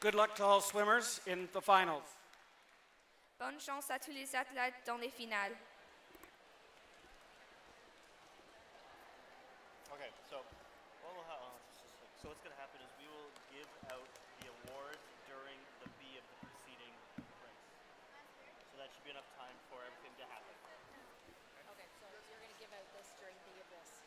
Good luck to all swimmers in the finals. Bonne chance à tous les athlètes dans les finales. Okay, so what's going to happen is we will give out the awards during the B of the preceding race. So that should be enough time for everything to happen. Okay, so you're going to give out this during B of this.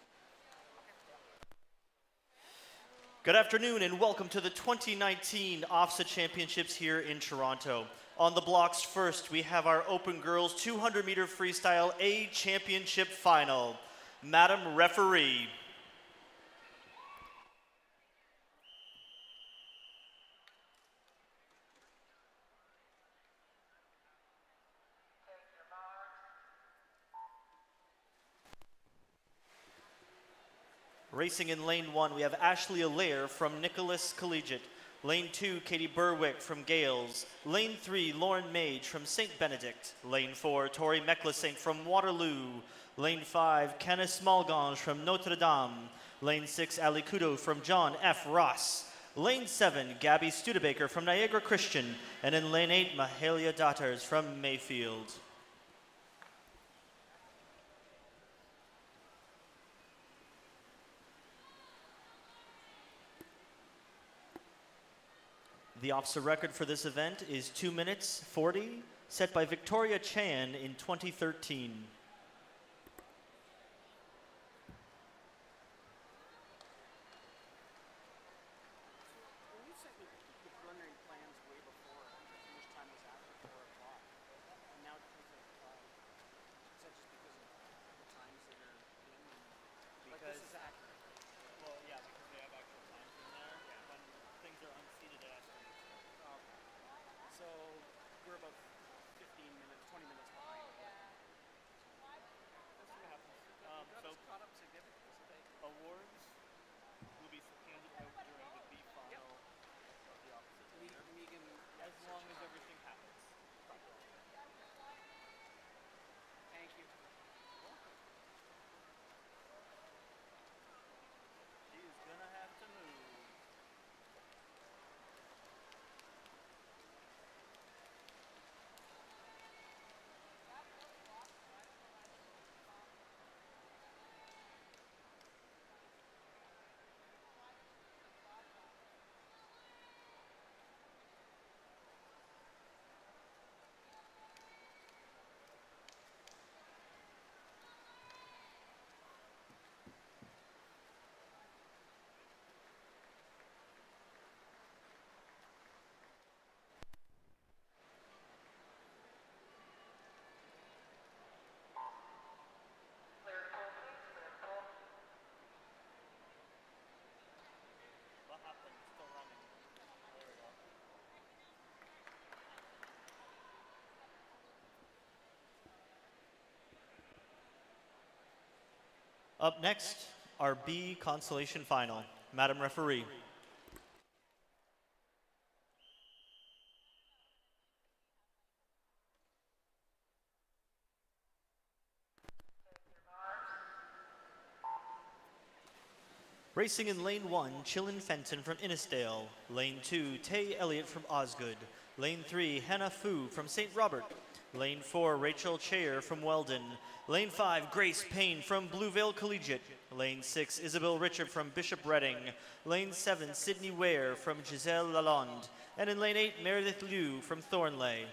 Good afternoon and welcome to the 2019 OFSAA Championships here in Toronto. On the blocks first, we have our Open Girls 200-meter Freestyle A Championship Final. Madam Referee. Racing in lane 1, we have Ashley Allaire from Nicholas Collegiate. Lane 2, Katie Berwick from Gales. Lane 3, Lauren Mage from St. Benedict. Lane 4, Tori Mecklesink from Waterloo. Lane 5, Kenneth Smallgange from Notre Dame. Lane 6, Ali Kudo from John F. Ross. Lane 7, Gabby Studebaker from Niagara Christian. And in lane 8, Mahalia Daughters from Mayfield. The OFSAA record for this event is 2 minutes 40, set by Victoria Chan in 2013. Up next, our B consolation final. Madam Referee. Racing in lane 1, Chillin Fenton from Innisdale. Lane 2, Tay Elliott from Osgood. Lane 3, Hannah Fu from St. Robert. Lane 4, Rachel Chair from Weldon. Lane 5, Grace Payne from Bluevale Collegiate. Lane 6, Isabel Richard from Bishop Redding. Lane 7, Sydney Ware from Giselle Lalonde. And in lane 8, Meredith Liu from Thornley.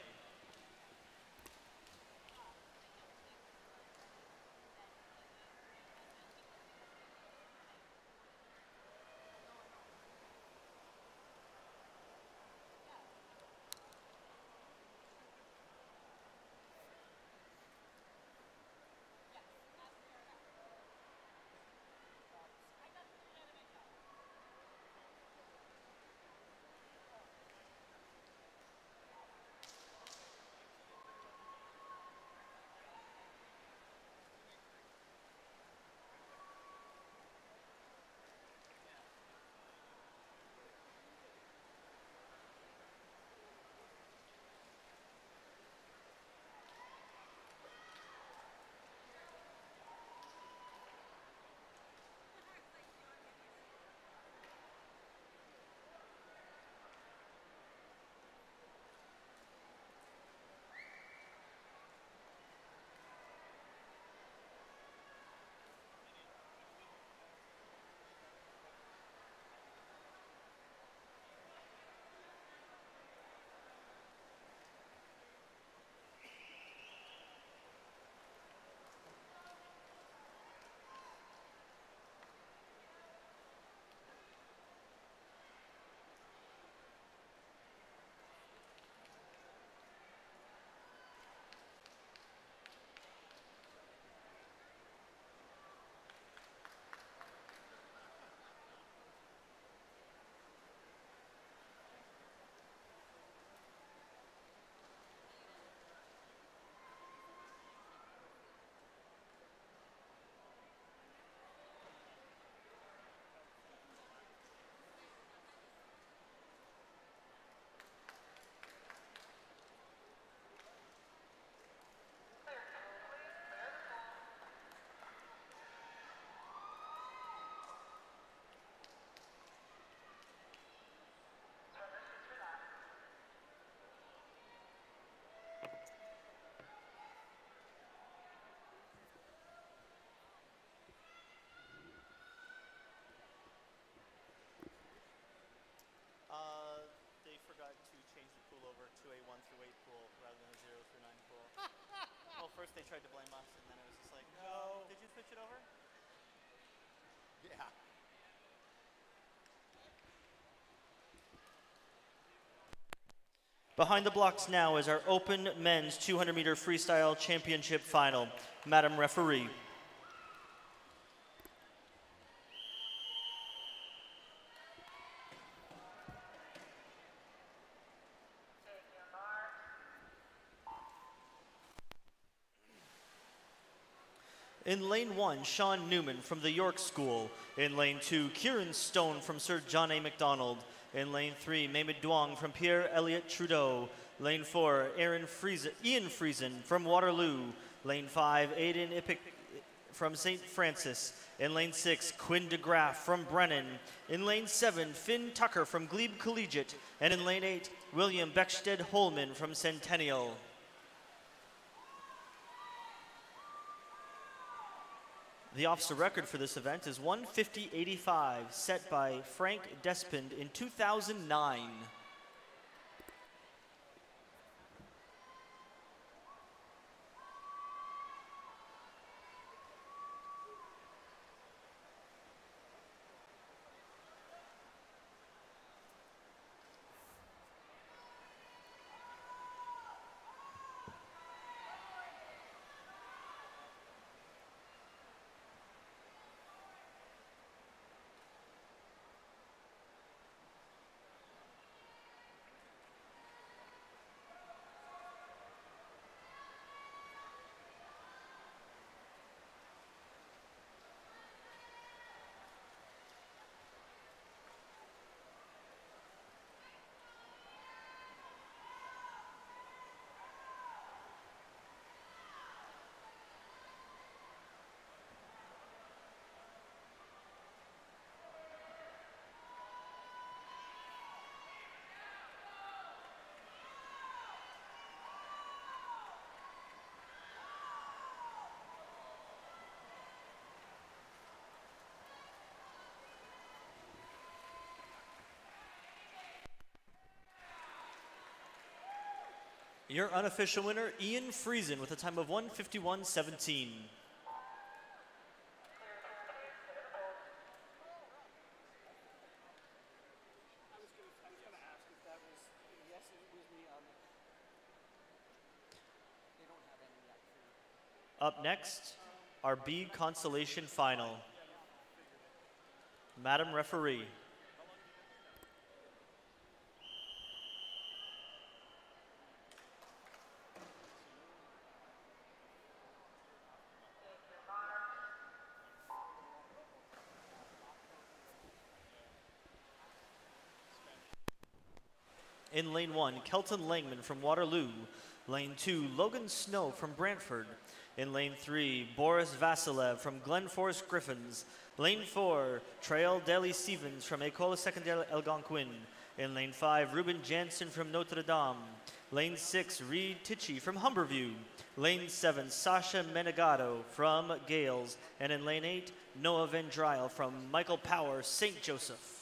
to a 1 through 8 pool rather than a 0 through 9 pool. Well, first they tried to blame us, and then it was just like, no. Did you switch it over? Yeah. Behind the blocks now is our open men's 200-meter freestyle championship final. Madam Referee. In lane 1, Sean Newman from the York School. In lane 2, Kieran Stone from Sir John A. Macdonald. In lane 3, Mehmet Duong from Pierre Elliott Trudeau. Lane 4, Ian Friesen from Waterloo. Lane 5, Aidan Ipic from St. Francis. In lane 6, Quinn DeGraff from Brennan. In lane 7, Finn Tucker from Glebe Collegiate. And in lane 8, William Beckstead Holman from Centennial. The OFSAA record for this event is 1:50.85, set by Frank Despind in 2009. Your unofficial winner, Ian Friesen, with a time of 1:51.17. Up next, our B Consolation Final. Madam Referee. In lane 1, Kelton Langman from Waterloo. Lane 2, Logan Snow from Brantford. In lane 3, Boris Vasilev from Glen Forest Griffins. Lane 4, Trail Deli Stevens from École Secondaire Algonquin. In lane 5, Ruben Jansen from Notre Dame. Lane 6, Reed Tichy from Humberview. Lane 7, Sasha Menegado from Gales. And in lane 8, Noah Vendryle from Michael Power, St. Joseph.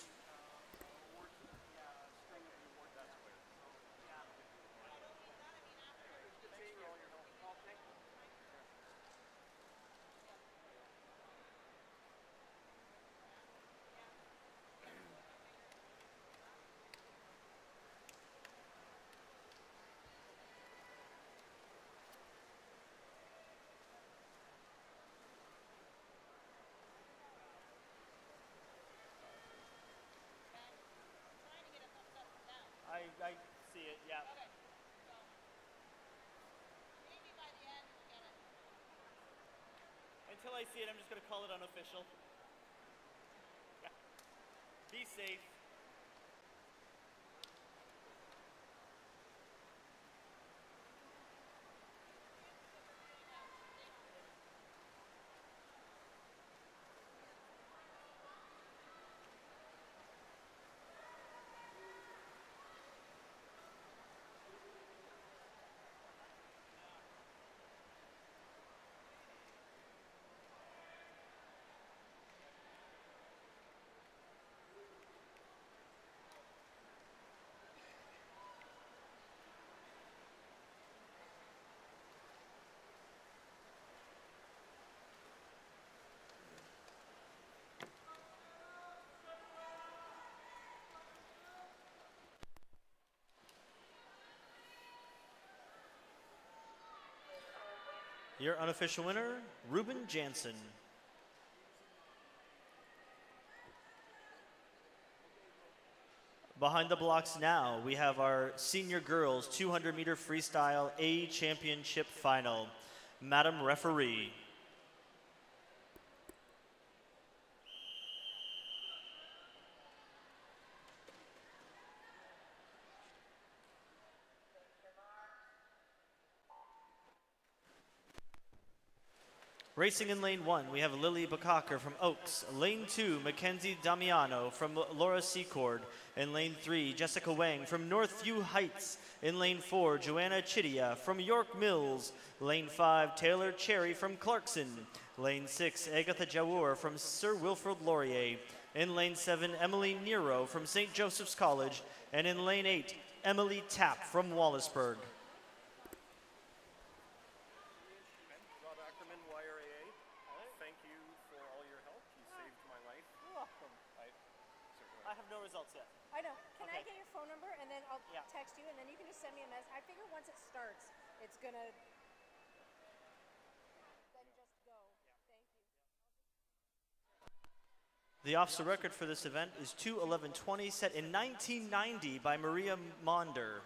I see it, yeah. Okay. So, maybe by the end we'll get it. Until I see it, I'm just going to call it unofficial. Yeah. Be safe. Your unofficial winner, Ruben Jansen. Behind the blocks now, we have our senior girls 200-meter freestyle A championship final. Madam Referee. Racing in lane 1, we have Lily Bakaker from Oaks. Lane 2, Mackenzie Damiano from Laura Secord. In lane 3, Jessica Wang from Northview Heights. In lane 4, Joanna Chidia from York Mills. Lane 5, Taylor Cherry from Clarkson. Lane 6, Agatha Jawour from Sir Wilfrid Laurier. In lane 7, Emily Nero from St. Joseph's College. And in lane 8, Emily Tapp from Wallaceburg. I have no results yet. I know. Can I Okay. get your phone number and then I'll Yeah. text you and then you can just send me a message. I figure once it starts, it's gonna then just go. Thank you. The officer record for this event is 2:11:20, set in 1990 by Maria Monder.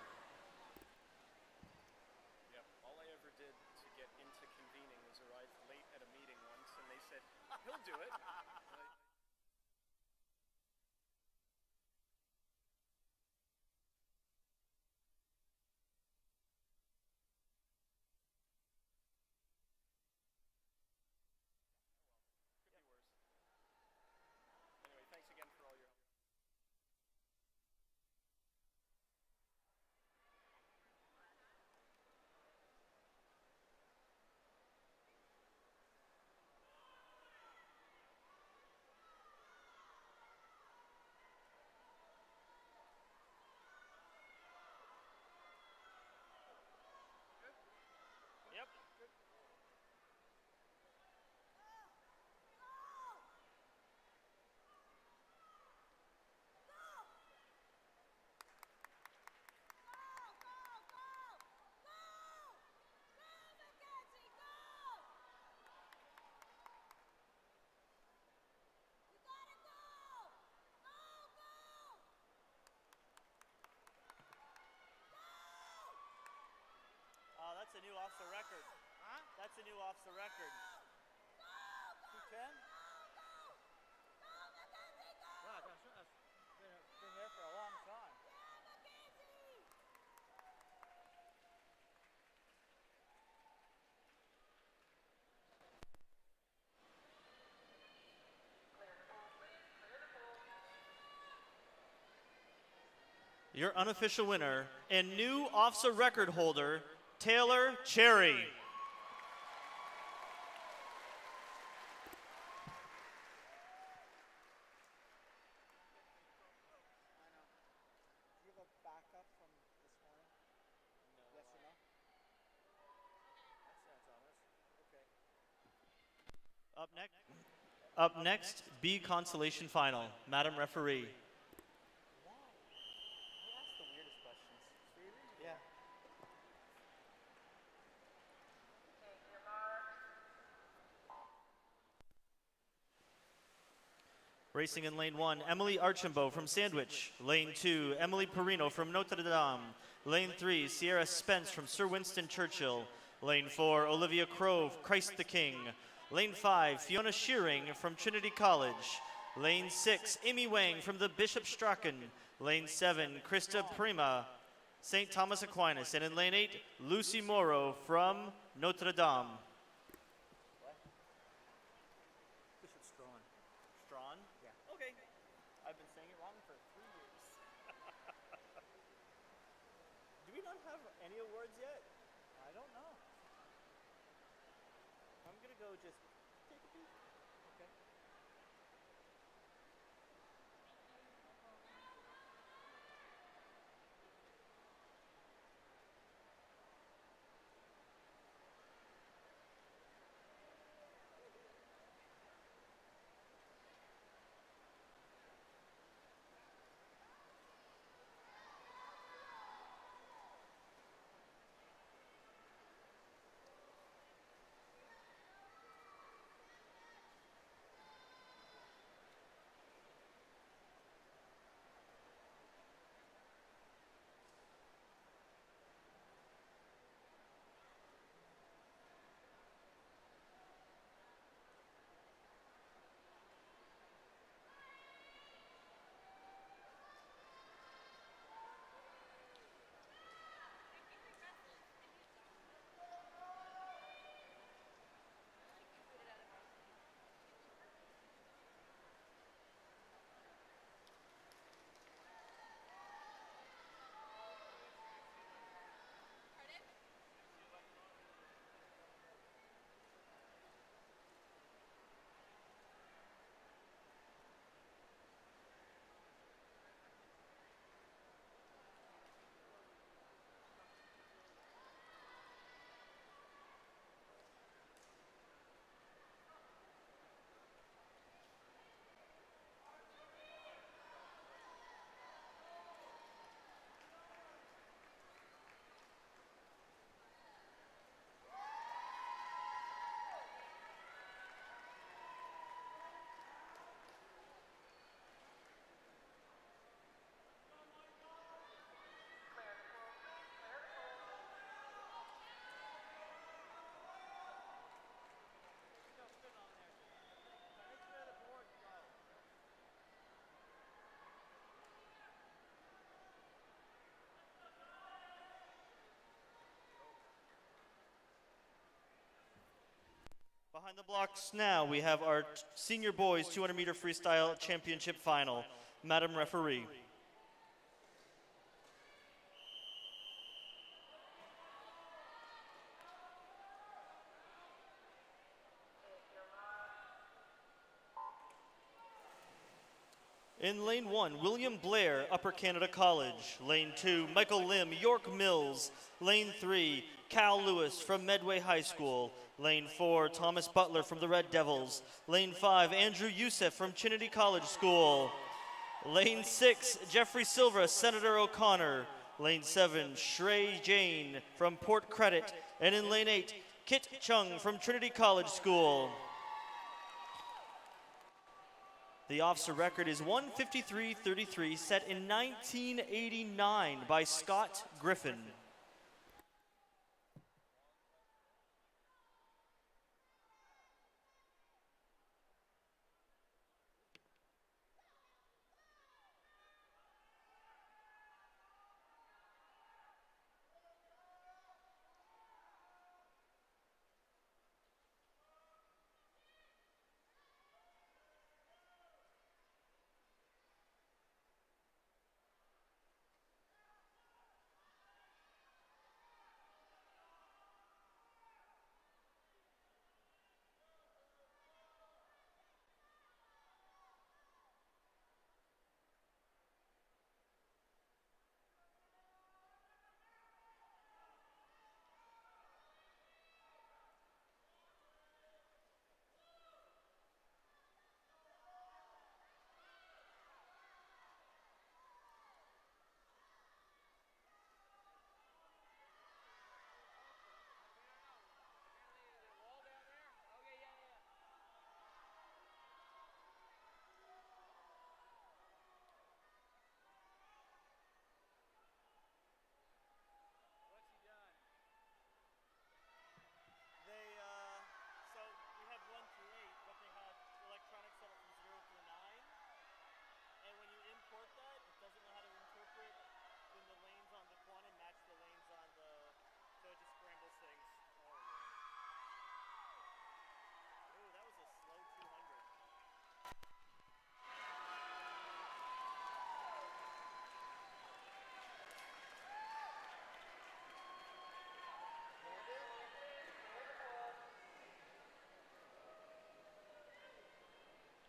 Yep, all I ever did to get into convening was arrive late at a meeting once, and they said, he'll do it. Could be worse. Anyway, thanks again for all your help. Yep. That's a new officer record. Huh? That's a new officer record. 210? Wow, that's been there for a long time. Your unofficial winner and new officer record holder, Taylor Cherry. Do you have a backup from this morning? No. Yes or no? That's Thomas. Okay. Up next, B consolation final. Madam Referee. Why? You ask the weirdest questions. Yeah. Racing in lane 1, Emily Archambault from Sandwich. Lane 2, Emily Perino from Notre Dame. Lane 3, Sierra Spence from Sir Winston Churchill. Lane 4, Olivia Crowe, Christ the King. Lane 5, Fiona Shearing from Trinity College. Lane 6, Amy Wang from the Bishop Strachan. Lane 7, Krista Prima, St. Thomas Aquinas. And in lane 8, Lucy Morrow from Notre Dame. Bishop Strawn. Strawn? Yeah. Okay. I've been saying it wrong for 3 years. Do we not have any awards yet? I don't know. I'm gonna go just take a peek. Okay. Behind the blocks now, we have our senior boys 200 meter freestyle championship final. Madam Referee. In lane 1, William Blair, Upper Canada College. Lane 2, Michael Lim, York Mills. Lane 3, Cal Lewis from Medway High School. Lane 4, Thomas Butler from the Red Devils. Lane 5, Andrew Youssef from Trinity College School. Lane 6, Jeffrey Silva, Senator O'Connor. Lane 7, Shrey Jane from Port Credit. And in lane 8, Kit Chung from Trinity College School. The OFSAA record is 1:53.33, set in 1989 by Scott Griffin.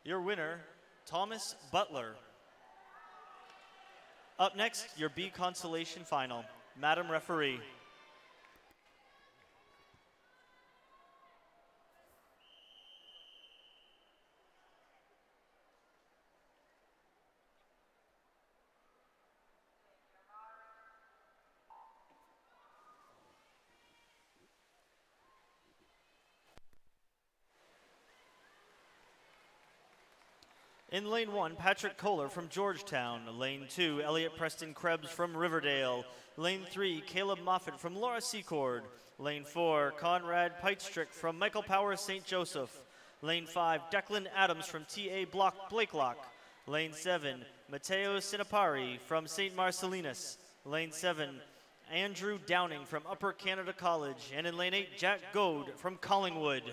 Your winner, Thomas Butler. Up next, your B consolation final. Madam Referee. In lane 1, Patrick Kohler from Georgetown. Lane 2, Elliot Preston Krebs from Riverdale. Lane 3, Caleb Moffat from Laura Secord. Lane 4, Conrad Peitstrick from Michael Power St. Joseph. Lane 5, Declan Adams from TA Blakelock. Lane 7, Matteo Sinapari from St. Marcellinus. Lane 7, Andrew Downing from Upper Canada College. And in lane 8, Jack Goad from Collingwood.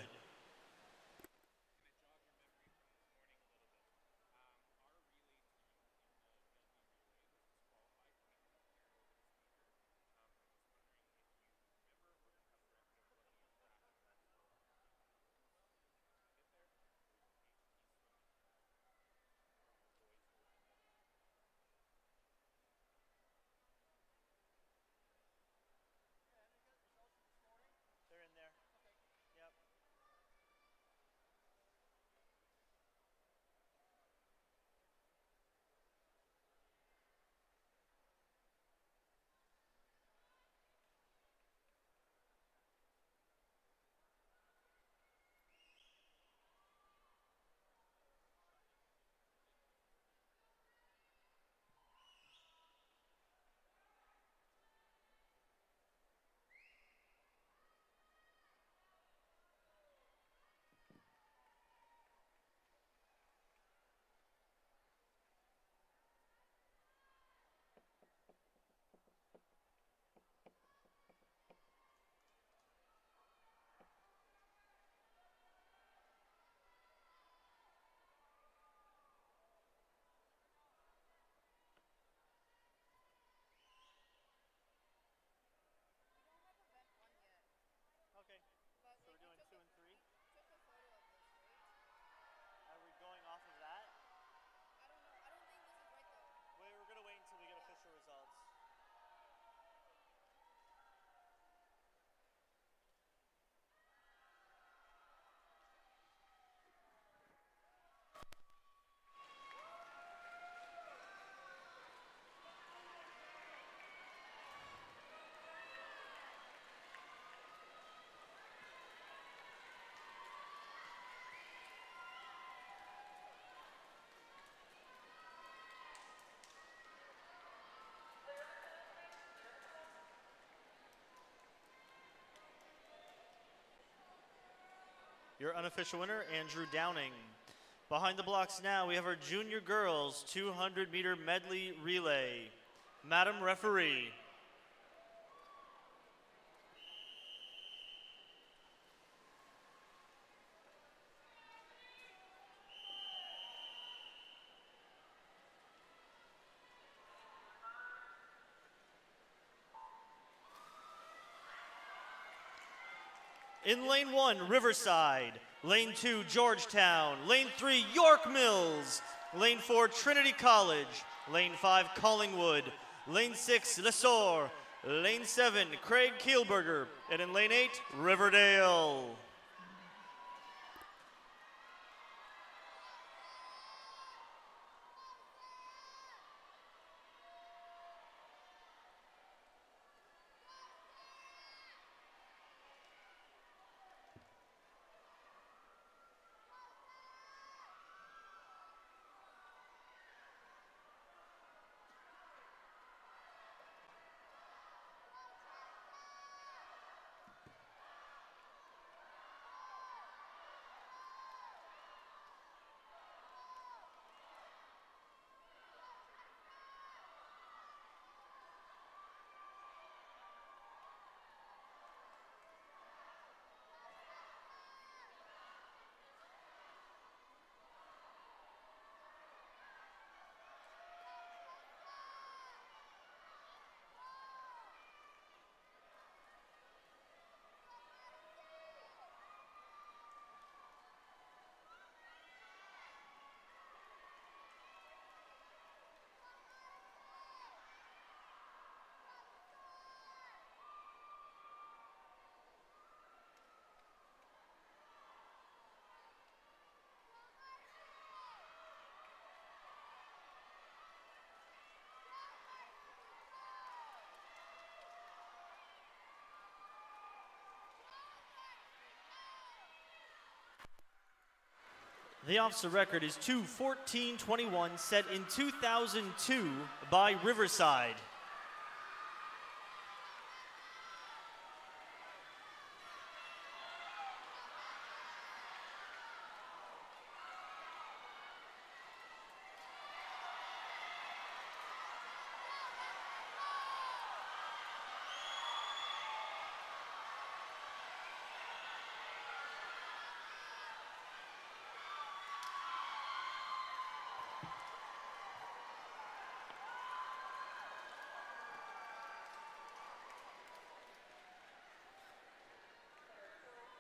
They're in there. Yep. Your unofficial winner, Andrew Downing. Behind the blocks now, we have our junior girls 200-meter medley relay. Madam Referee. In lane 1, Riverside. Lane 2, Georgetown. Lane 3, York Mills. Lane 4, Trinity College. Lane 5, Collingwood. Lane 6, Lesueur. Lane 7, Craig Kielberger. And in lane 8, Riverdale. The OFSAA record is 2:14:21, set in 2002 by Riverside.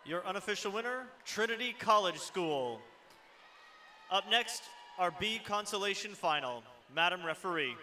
Your unofficial winner, Trinity College School. Up next, our B consolation final. Madam Referee.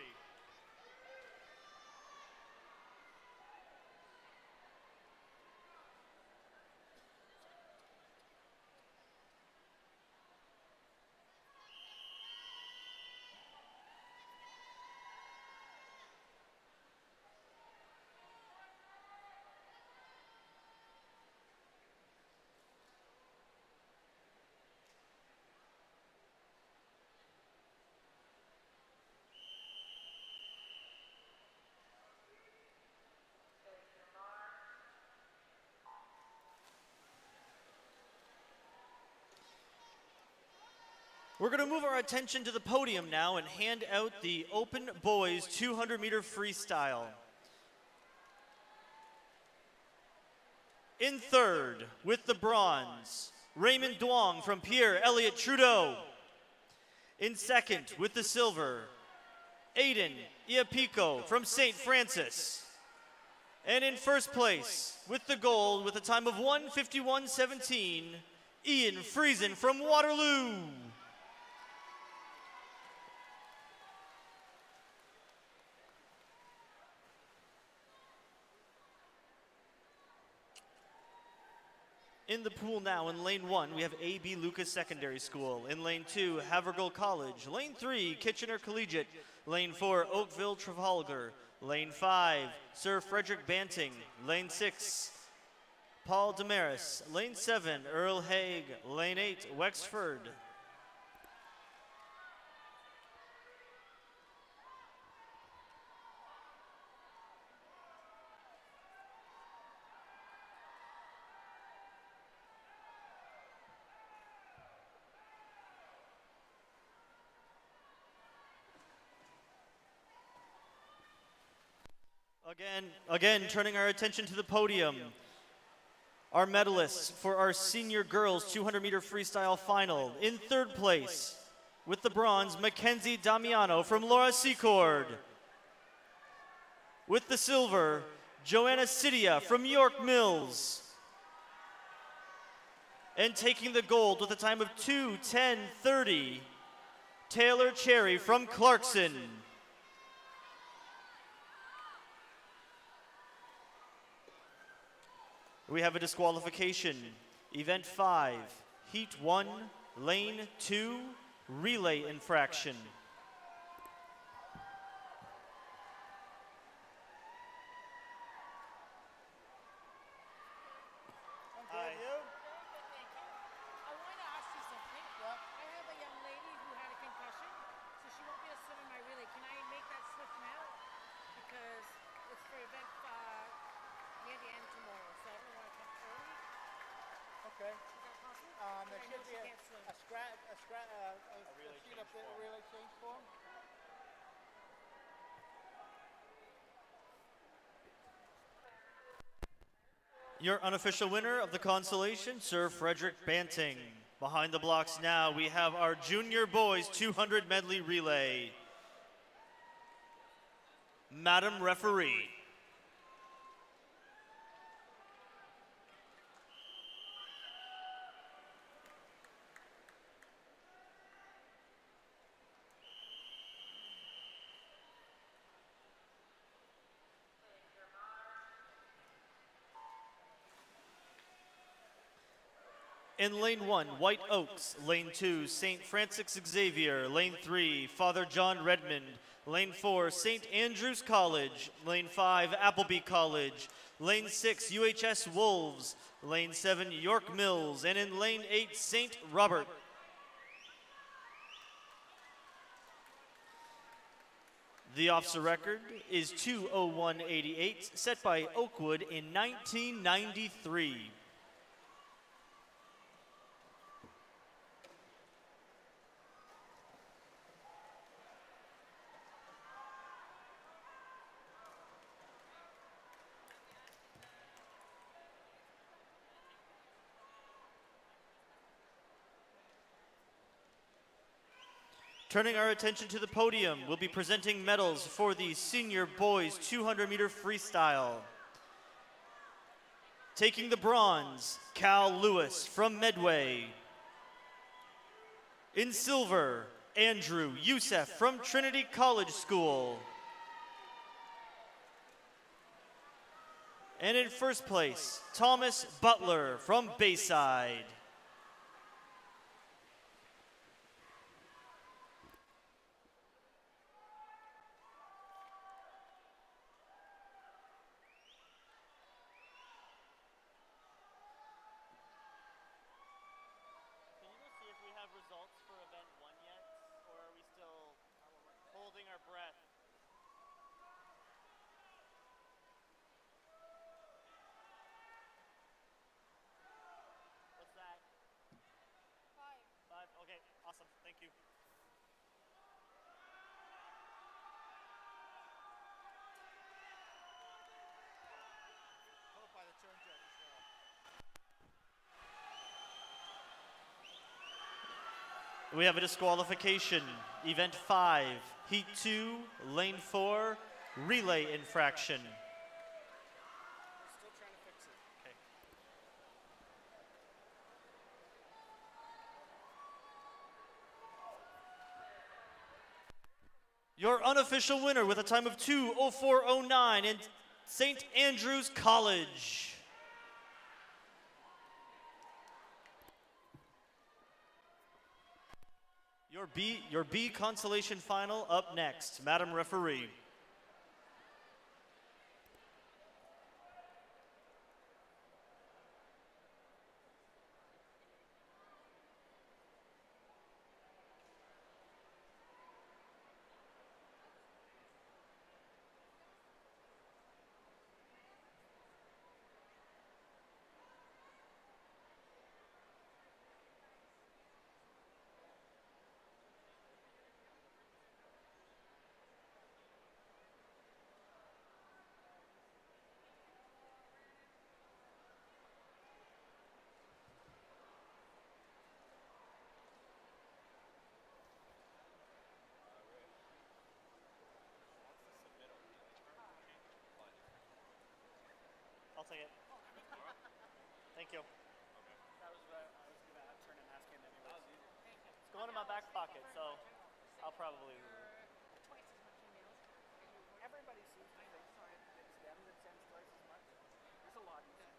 We're going to move our attention to the podium now and hand out the Open Boys 200-meter freestyle. In third, with the bronze, Raymond Duong from Pierre Elliott Trudeau. In second, with the silver, Aiden Iapiko from St. Francis. And in first place, with the gold, with a time of 1:51:17, Ian Friesen from Waterloo. In the pool now, in lane 1, we have A.B. Lucas Secondary School. In lane 2, Havergal College. Lane 3, Kitchener Collegiate. Lane 4, Oakville Trafalgar. Lane 5, Sir Frederick Banting. Lane 6, Paul Damaris. Lane 7, Earl Haig. Lane 8, Wexford. Again, turning our attention to the podium, our medalists for our senior girls 200-meter freestyle final. In third place, with the bronze, Mackenzie Damiano from Laura Secord. With the silver, Joanna Sidia from York Mills. And taking the gold with a time of 2:10:30, Taylor Cherry from Clarkson. We have a disqualification. Event 5, Heat 1, Lane 2, relay infraction. Hi. Thank you. I want to ask you something. I have a young lady who had a concussion, so she won't be able to swim in my relay. Can I make that switch now? Because it's for event near the end tomorrow, so I don't want to come early. Okay. Is that possible? There I know should she be can't swim. a sheet up there, a relay change form. Your unofficial winner of the consolation, Sir Frederick Banting. Behind the blocks now, we have our junior boys 200 medley relay. Madam Referee. In lane 1, White Oaks. Lane 2, St. Francis Xavier. Lane 3, Father John Redmond. Lane 4, St. Andrews College. Lane 5, Appleby College. Lane 6, UHS Wolves. Lane 7, York Mills. And in lane 8, St. Robert. The OFSAA record is 2:01:88, set by Oakwood in 1993. Turning our attention to the podium, we'll be presenting medals for the senior boys 200-meter freestyle. Taking the bronze, Cal Lewis from Medway. In silver, Andrew Youssef from Trinity College School. And in first place, Thomas Butler from Bayside. Results for event 1 yet, or are we still holding our breath? What's that? 5. Okay, awesome. Thank you. Followed by the turn judge as well. We have a disqualification. Event 5, Heat 2, Lane 4, relay infraction. We're still trying to fix it. Okay. Your unofficial winner with a time of 2:04:09 in St. Andrews College. Your B consolation final up next. Madam Referee. I'll take it. Thank you. That was what I was going to turn and ask him anyways. It's going in my back pocket, so I'll probably. Twice as much emails. Everybody seems to think it's them that sends twice as much. There's a lot you send.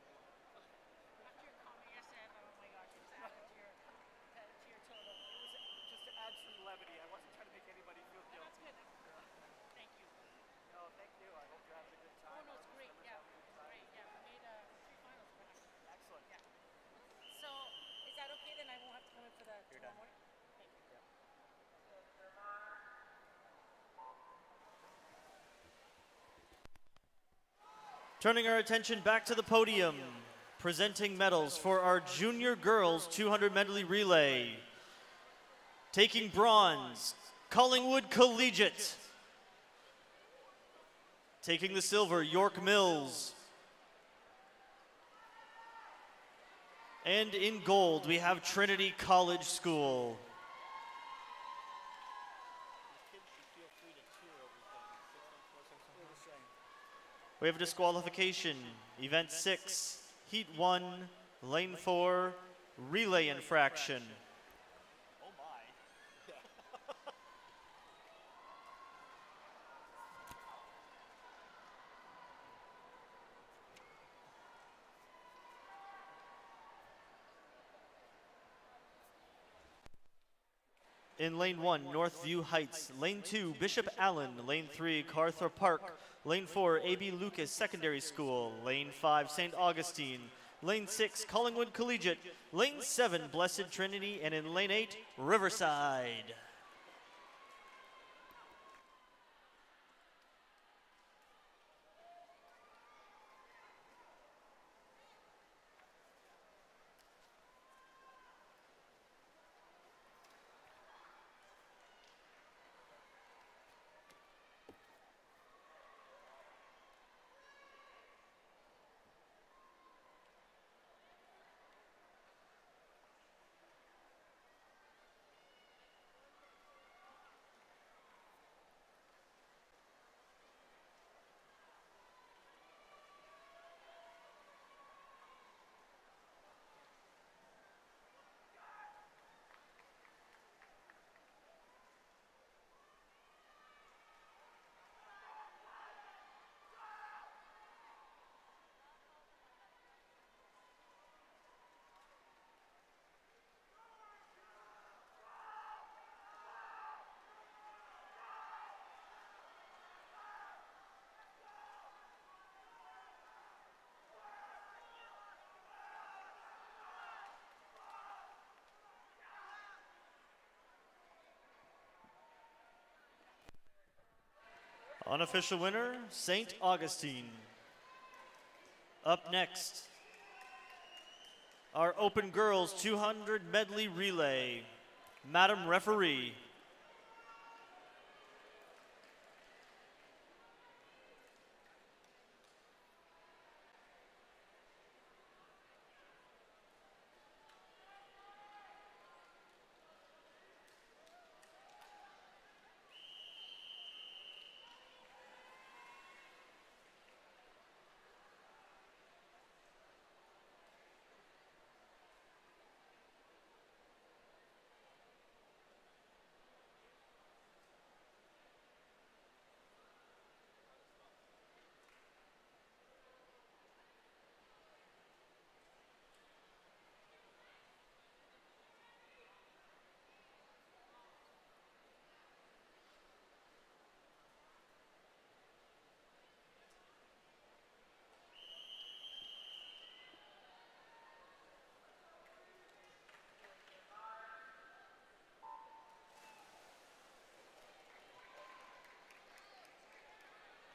After your comment yesterday, I thought, oh my gosh, you just added to your total. It was just to add some levity. I wasn't trying to make anybody feel No, guilty. that's good. Thank you. No, thank you. I hope you're having a good Oh time. no, it's All the great. swimmers Yeah, having a good time. great. Yeah, we made 3 finals. We're happy. Excellent. Yeah. So is that okay? Then I won't have to come in for the You're tomorrow done. morning. Thank you. Turning our attention back to the podium, presenting medals for our junior girls 200 medley relay. Taking bronze, Collingwood Collegiate. Taking the silver, York Mills. And in gold, we have Trinity College School. We have a disqualification. Event 6, Heat 1, Lane 4, Relay infraction. Oh my. In Lane 1, Northview Heights. Lane 2, Bishop Allen. Lane 3, Carther Park. Lane 4, A.B. Lucas Secondary School. Lane 5, St. Augustine. Lane 6, Collingwood Collegiate. Lane 7, Blessed Trinity. And in Lane 8, Riverside. Unofficial winner, St. Augustine. Up next, our Open Girls 200 Medley Relay. Madam Referee.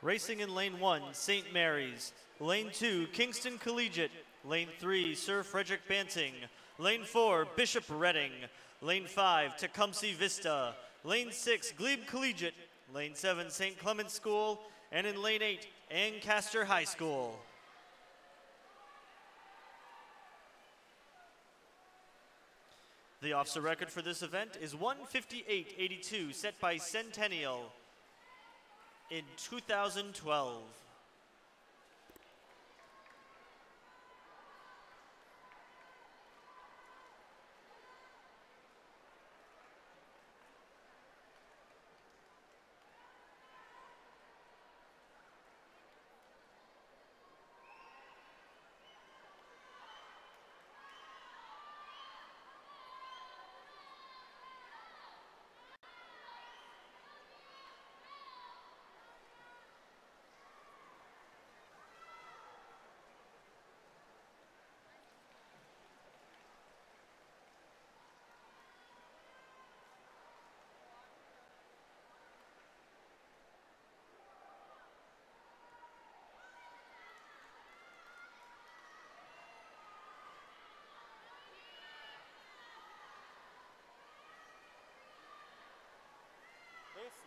Racing in Lane 1, St. Mary's. Lane 2, Kingston Collegiate. Lane 3, Sir Frederick Banting. Lane 4, Bishop Reading. Lane 5, Tecumseh Vista. Lane 6, Glebe Collegiate. Lane 7, St. Clement's School. And in Lane 8, Ancaster High School. The officer record for this event is 158.82, set by Centennial in 2012.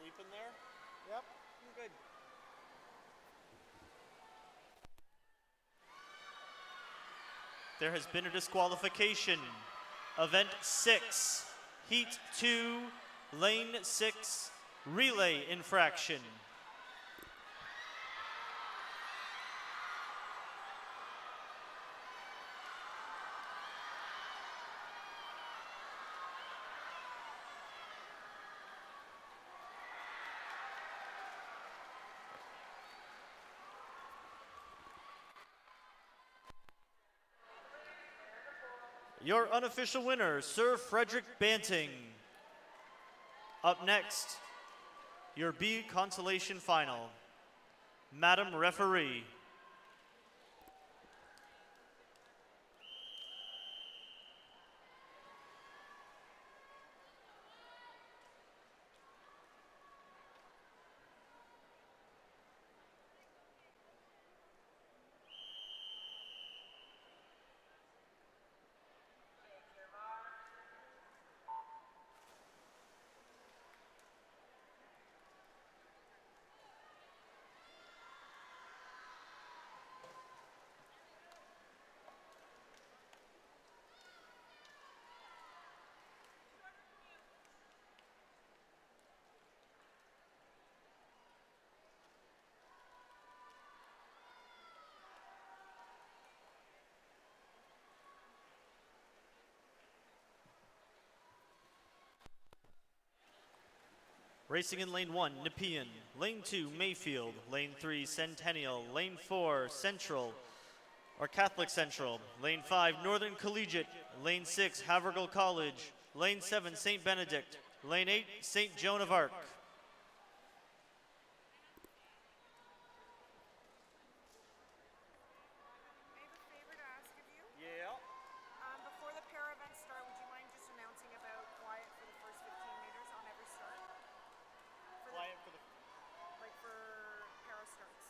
sleeping there? Yep. I'm good. There has been a disqualification. Event 6, Heat 2, Lane 6, relay infraction. Your unofficial winner, Sir Frederick Banting. Up next, your B consolation final. Madam Referee. Racing in lane 1, Nepean. Lane 2, Mayfield. Lane 3, Centennial. Lane 4, Central, or Catholic Central. Lane 5, Northern Collegiate. Lane 6, Havergal College. Lane 7, St. Benedict. Lane 8, St. Joan of Arc. I have a favor to ask of you. Yeah. Before the para events start, would you mind just announcing about quiet for the first 15 meters on every start? Quiet for the. Like for para starts.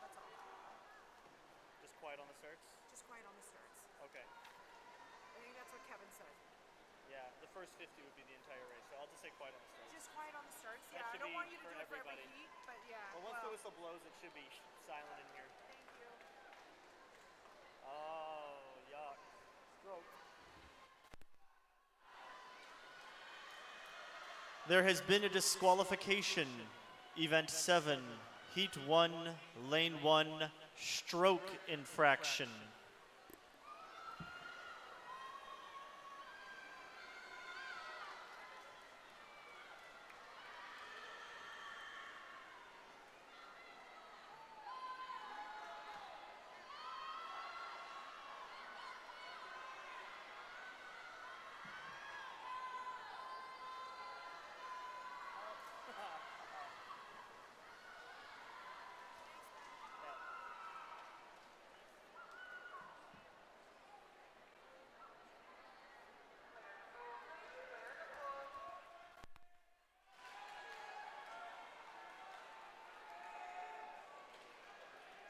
That's all. Just quiet on the starts? Just quiet on the starts. Okay. I think that's what Kevin said. Yeah, the first 50 would be the entire race, so I'll just say quiet on the starts. Just quiet on the starts. That Yeah, I should don't be want you to for do it for every everybody. heat, but yeah. Well, once the whistle blows, it should be silent in here. Thank you. Oh, yuck. Stroke. There has been a disqualification. Event 7, Heat 1, Lane 1, stroke infraction.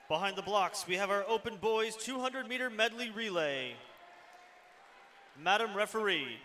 Behind the blocks, we have our open boys 200-meter medley relay. Madam Referee.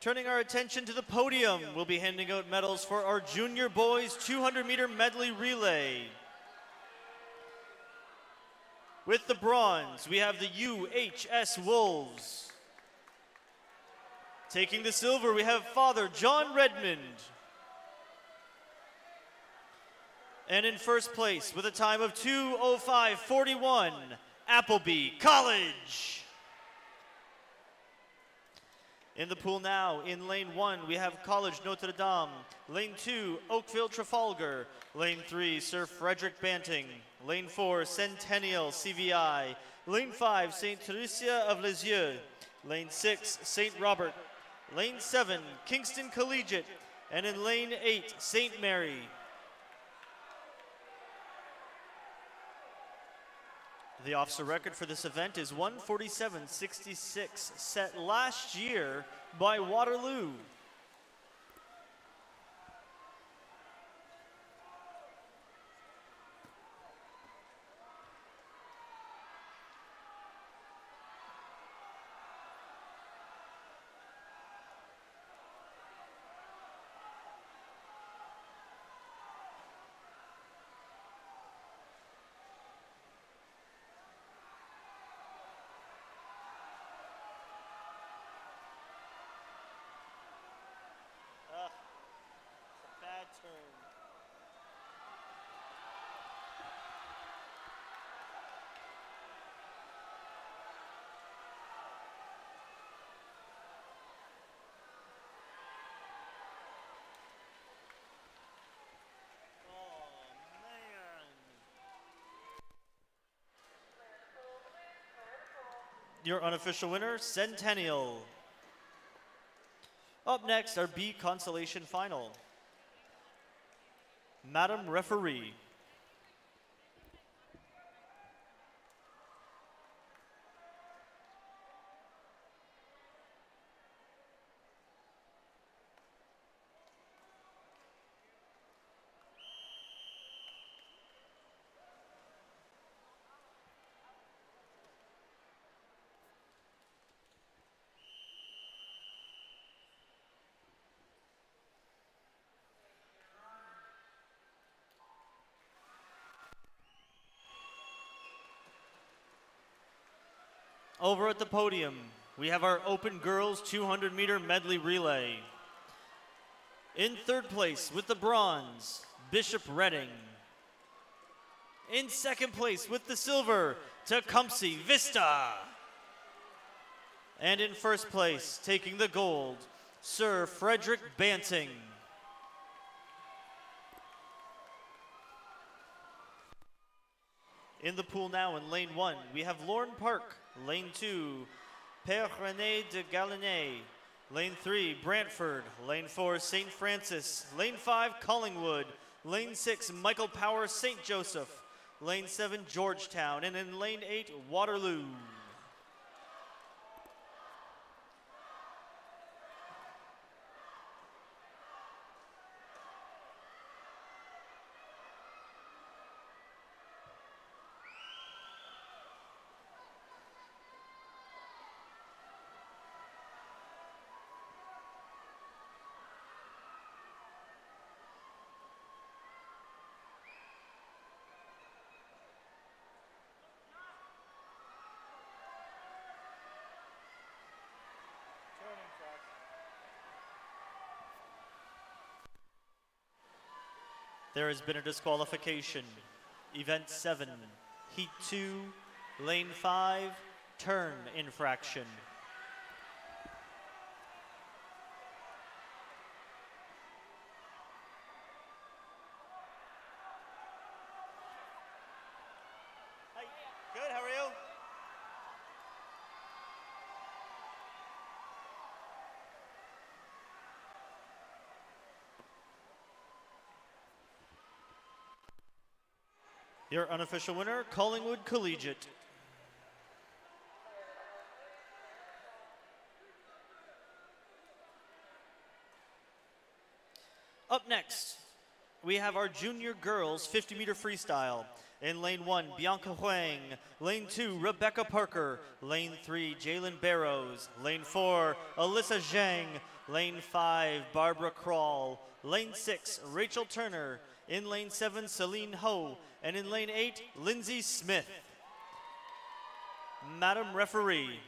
Turning our attention to the podium, we'll be handing out medals for our junior boys 200-meter medley relay. With the bronze, we have the UHS Wolves. Taking the silver, we have Father John Redmond. And in first place, with a time of 2:05:41, Appleby College. In the pool now, in lane 1, we have College Notre Dame. Lane 2, Oakville Trafalgar. Lane 3, Sir Frederick Banting. Lane 4, Centennial CVI. Lane 5, St. Theresia of Lisieux. Lane 6, St. Robert. Lane 7, Kingston Collegiate. And in lane 8, St. Mary. The OFSAA record for this event is 1:47.66, set last year by Waterloo. Bad turn. Oh, man. Your unofficial winner, Centennial. Up next, our B consolation final. Madam Referee. Over at the podium, we have our open girls 200-meter medley relay. In third place with the bronze, Bishop Redding. In second place with the silver, Tecumseh Vista. And in first place, taking the gold, Sir Frederick Banting. In the pool now in lane 1, we have Lauren Park. Lane 2, Père René de Galinay. Lane 3, Brantford. Lane 4, St. Francis. Lane 5, Collingwood. Lane 6, Michael Power, St. Joseph. Lane 7, Georgetown. And in lane 8, Waterloo. There has been a disqualification. Event 7, Heat 2, Lane 5, turn infraction. Hi, good, how are you? Your unofficial winner, Collingwood Collegiate. Up next, we have our junior girls 50-meter freestyle. In lane 1, Bianca Huang. Lane 2, Rebecca Parker. Lane 3, Jalen Barrows. Lane 4, Alyssa Zhang. Lane 5, Barbara Krall. Lane 6, Rachel Turner. In lane 7, Celine Ho. And in lane 8, Lindsay Smith. Madam Referee.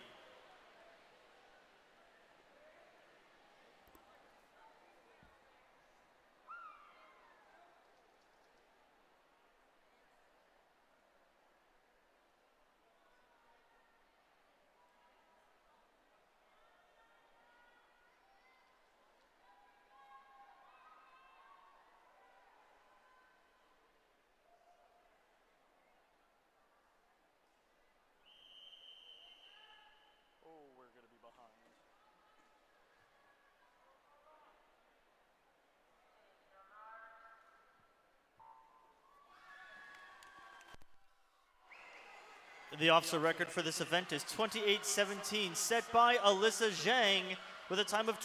The OFSAA record for this event is 28:17, set by Alyssa Zhang with a time of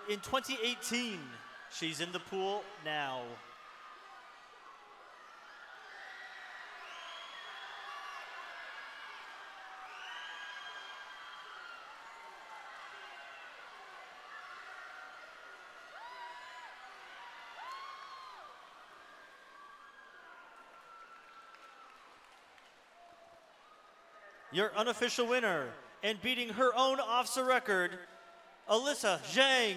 in 2018. She's in the pool now. Your unofficial winner, and beating her own OFSAA record, Alyssa Zhang.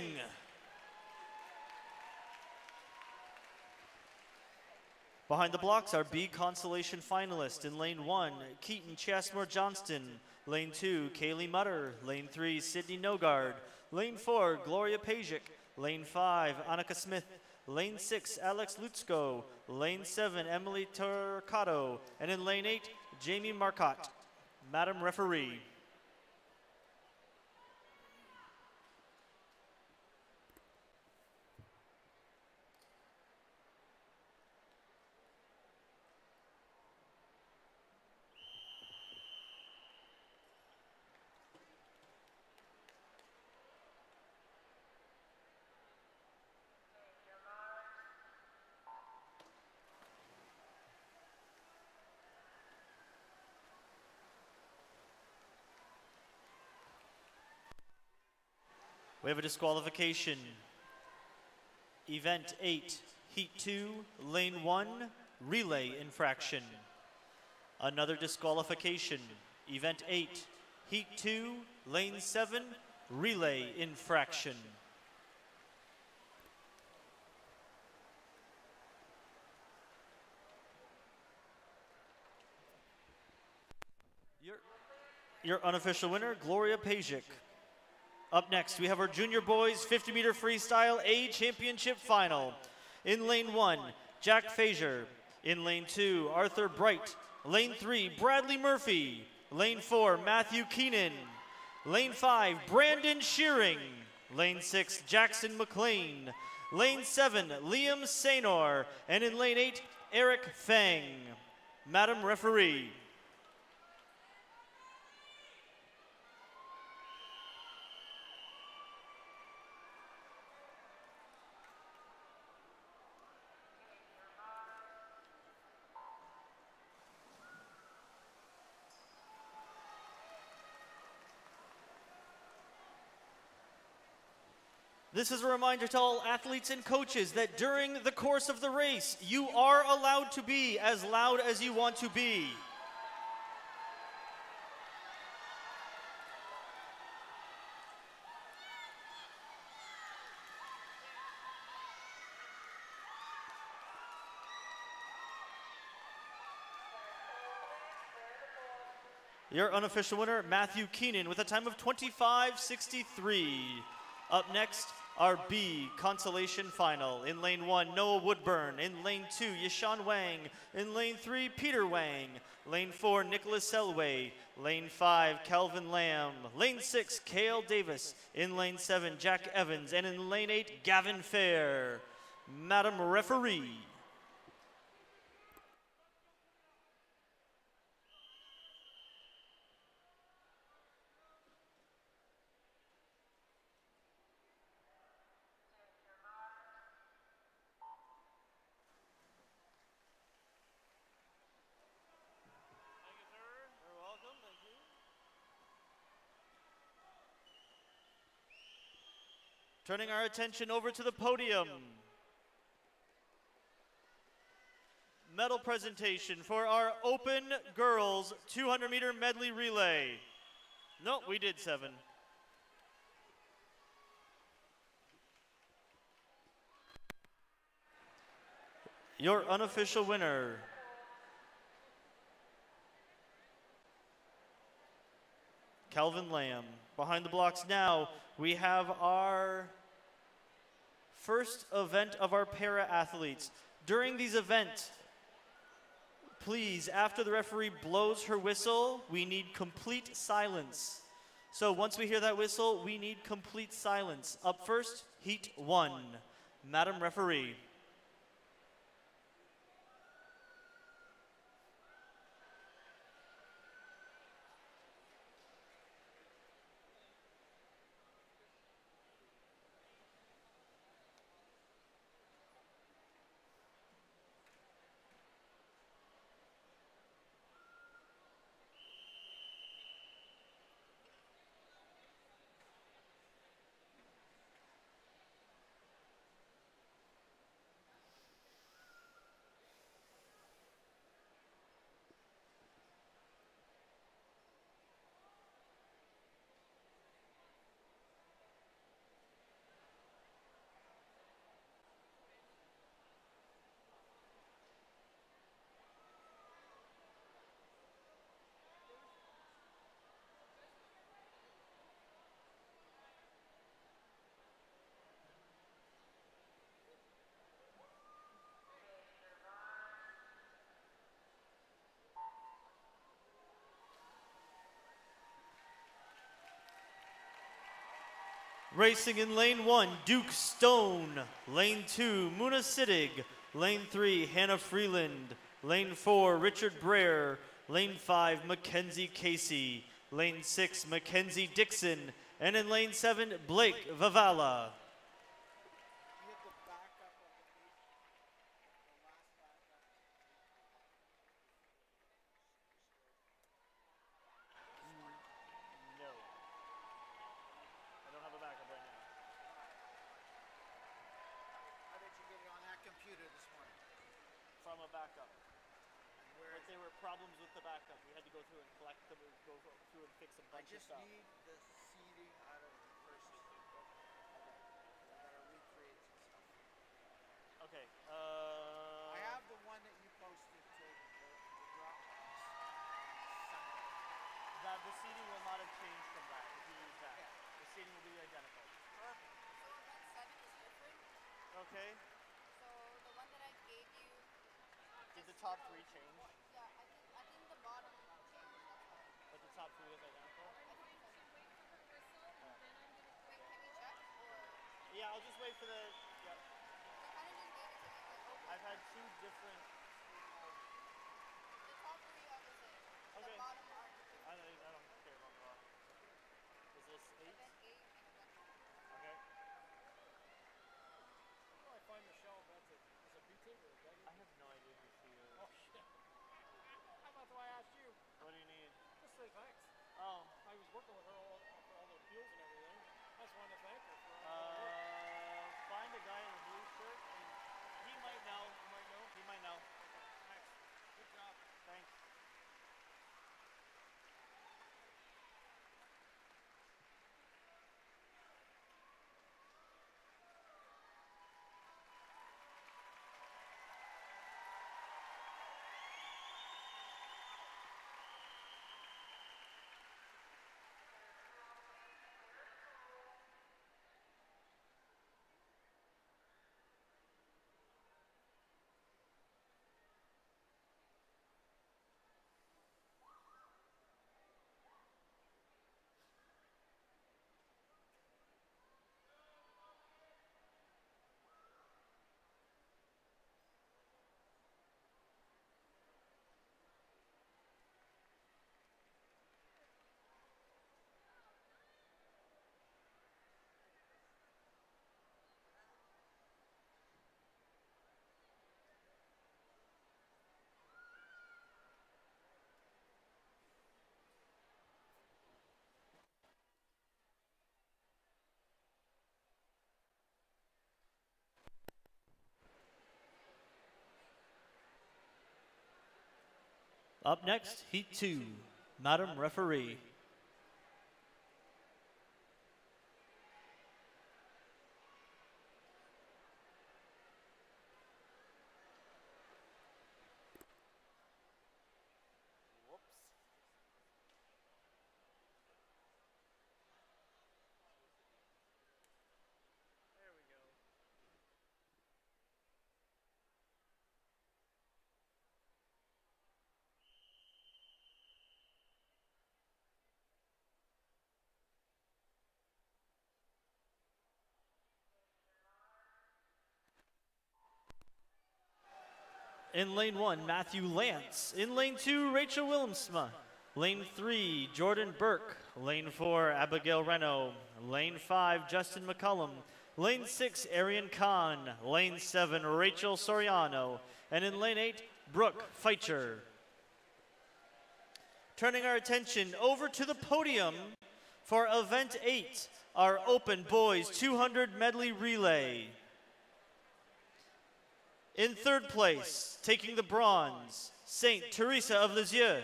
Behind the blocks are B consolation finalists in lane 1, Keaton Chasmore Johnston, lane 2, Kaylee Mutter, lane 3, Sydney Nogard, lane 4, Gloria Pajic, lane 5, Annika Smith, lane 6, Alex Lutzko, lane 7, Emily Turcato, and in lane 8, Jamie Marcotte. Madam Referee. We have a disqualification. Event 8, Heat 2, Lane 1, Relay infraction. Another disqualification. Event 8, Heat 2, Lane 7, Relay infraction. Your unofficial winner, Gloria Pajic. Up next, we have our junior boys 50-meter freestyle A championship final. In lane 1, Jack Frazier. In lane 2, Arthur Bright. Lane 3, Bradley Murphy. Lane 4, Matthew Keenan. Lane 5, Brandon Shearing. Lane 6, Jackson McLean. Lane 7, Liam Saynor. And in lane 8, Eric Fang. Madam Referee. This is a reminder to all athletes and coaches that during the course of the race, you are allowed to be as loud as you want to be. Your unofficial winner, Matthew Keenan, with a time of 25:63. Up next, our B consolation final. In lane 1, Noah Woodburn. In lane 2, Yishan Wang. In lane 3, Peter Wang. Lane 4, Nicholas Selway. Lane 5, Calvin Lamb. Lane 6, Kale Davis. In lane 7, Jack Evans. And in lane 8, Gavin Fair. Madam Referee. Turning our attention over to the podium. Medal presentation for our open girls 200-meter medley relay. No, we did 7. Your unofficial winner, Calvin Lamb. Behind the blocks now, we have our first event of our para-athletes. During these events, please, after the referee blows her whistle, we need complete silence. So once we hear that whistle, we need complete silence. Up first, Heat 1. Madam Referee. Racing in lane 1, Duke Stone. Lane 2, Muna Siddig. Lane 3, Hannah Freeland. Lane 4, Richard Breyer. Lane 5, Mackenzie Casey. Lane 6, Mackenzie Dixon. And in lane 7, Blake Vavala. No. I don't have a backup right now. How did you get it on that computer this morning? From a backup. Where But there were problems with the backup. We had to go through and collect them, go through and fix a I bunch of just stuff. need the seating out of the first. Okay. I gotta recreate some stuff. Okay. I have the one that you posted to the Dropbox on Sunday. The seating will not have changed from that if you use that. Yeah. The seating will be identical. Perfect. So event 7 is different. Okay. So the one that I gave you, Did the top 3 change? yeah, I think the bottom changed. That's all. But the top 3 is identical? I think it's okay. Wait, can we check? Or Yeah, I'll just wait for the... Yeah. they kind of just gave it to me like, okay. I've had 2 different... The top 3 are the same. Okay. The bottom are different. I don't care about the bottom. Is this 8? Event 8 and event 9. Okay. Where do I find Michelle Benson? Is it B-Team or Betty? I have no idea who she is. Oh, shit. That's why I asked you. What do you need? Just say thanks. Oh. I was working with her for all the appeals and everything. I just wanted to thank her for all the work. Find a guy in a blue shirt and he might know. You might know. He might know. Thanks. Good job. Thanks. Up next, Heat 2. Madam Referee. Whoops. There we go. In lane 1, Matthew Lance. In lane 2, Rachel Willemsma. Lane 3, Jordan Burke. Lane 4, Abigail Reno. Lane 5, Justin McCullum. Lane 6, Arian Khan. Lane 7, Rachel Soriano. And in lane 8, Brooke Feitcher. Turning our attention over to the podium for event 8, our open boys 200 medley relay. In third place, taking the bronze, Saint Teresa of Lisieux.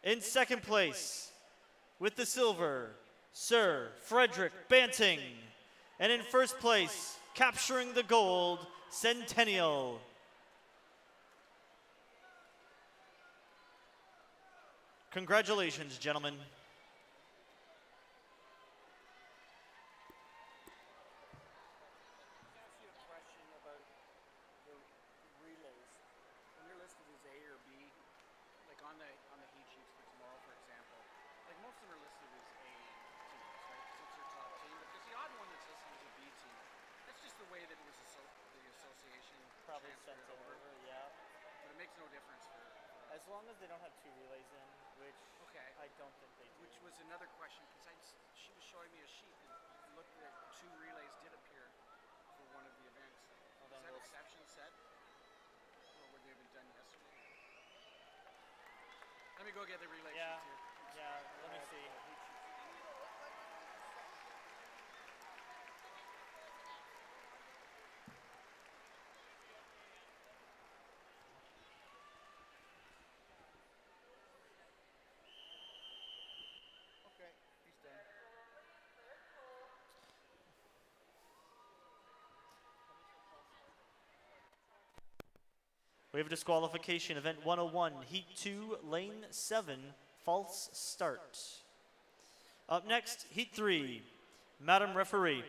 In second place, with the silver, Sir Frederick Banting. And in first place, capturing the gold, Centennial. Congratulations, gentlemen. Ask you a question about the relays. When you're listed as A or B, like on the heat sheets for tomorrow, for example, like most of them are listed as A teams, right? 'Cause it's your top team. But just the way that it was the association Probably transferred sent it over. over, yeah. But it makes no difference for As long as they don't have 2 relays in, which okay. I don't think they do. Which was another question because she was showing me a sheet that looked that 2 relays did appear for one of the events. Well, Is then that we'll exception set? Or would they have been done yesterday? Let me go get the relay Yeah. sheets here. Yeah, let me see. Okay, he's done. We have disqualification, event 101, heat 2, lane 7, false start. Up next, heat 3, Madam Referee.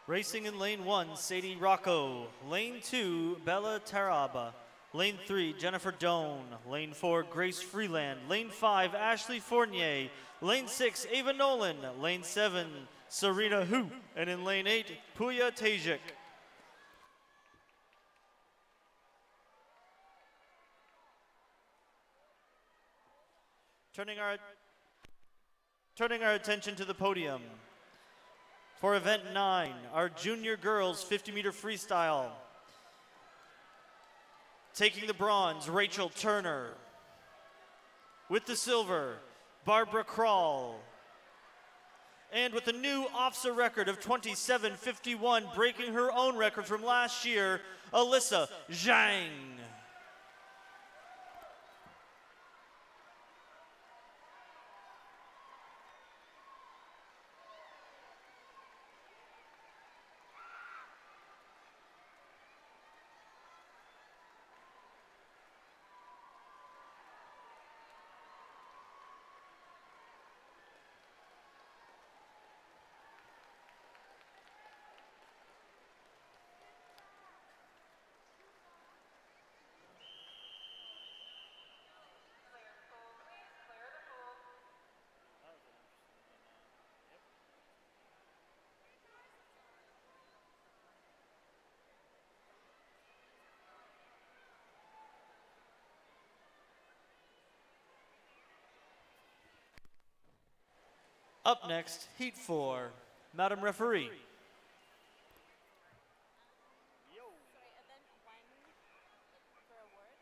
Racing in lane 1, Sadie Rocco. Lane 2, Bella Taraba. Lane 3, Jennifer Doan. Lane 4, Grace Freeland. Lane 5, Ashley Fournier. Lane 6, Ava Nolan. Lane 7, Serena Hu. And in lane 8, Puya Tajik. Turning our attention to the podium. For event 9, our junior girls 50-meter freestyle. Taking the bronze, Rachel Turner. With the silver, Barbara Krall. And with a new OFSAA record of 27:51, breaking her own record from last year, Alyssa Zhang. Up next, Heat 4. Madam Referee. Sorry, event 1 for awards?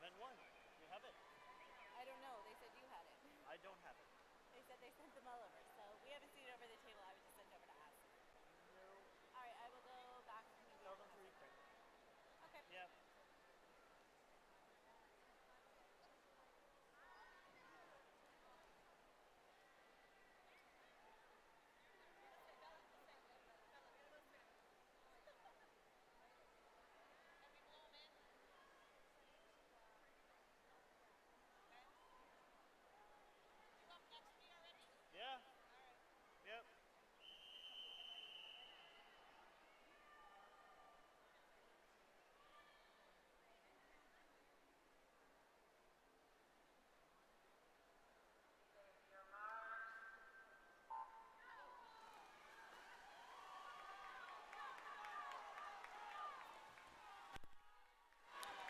Event 1, you have it. I don't know. They said you had it. I don't have it. They said they sent them all over. So we haven't seen it over the table. I was just sent over to ask. All right, I will go back to maybe. Tell them to reprint. Okay. Yep. Yeah. Yep.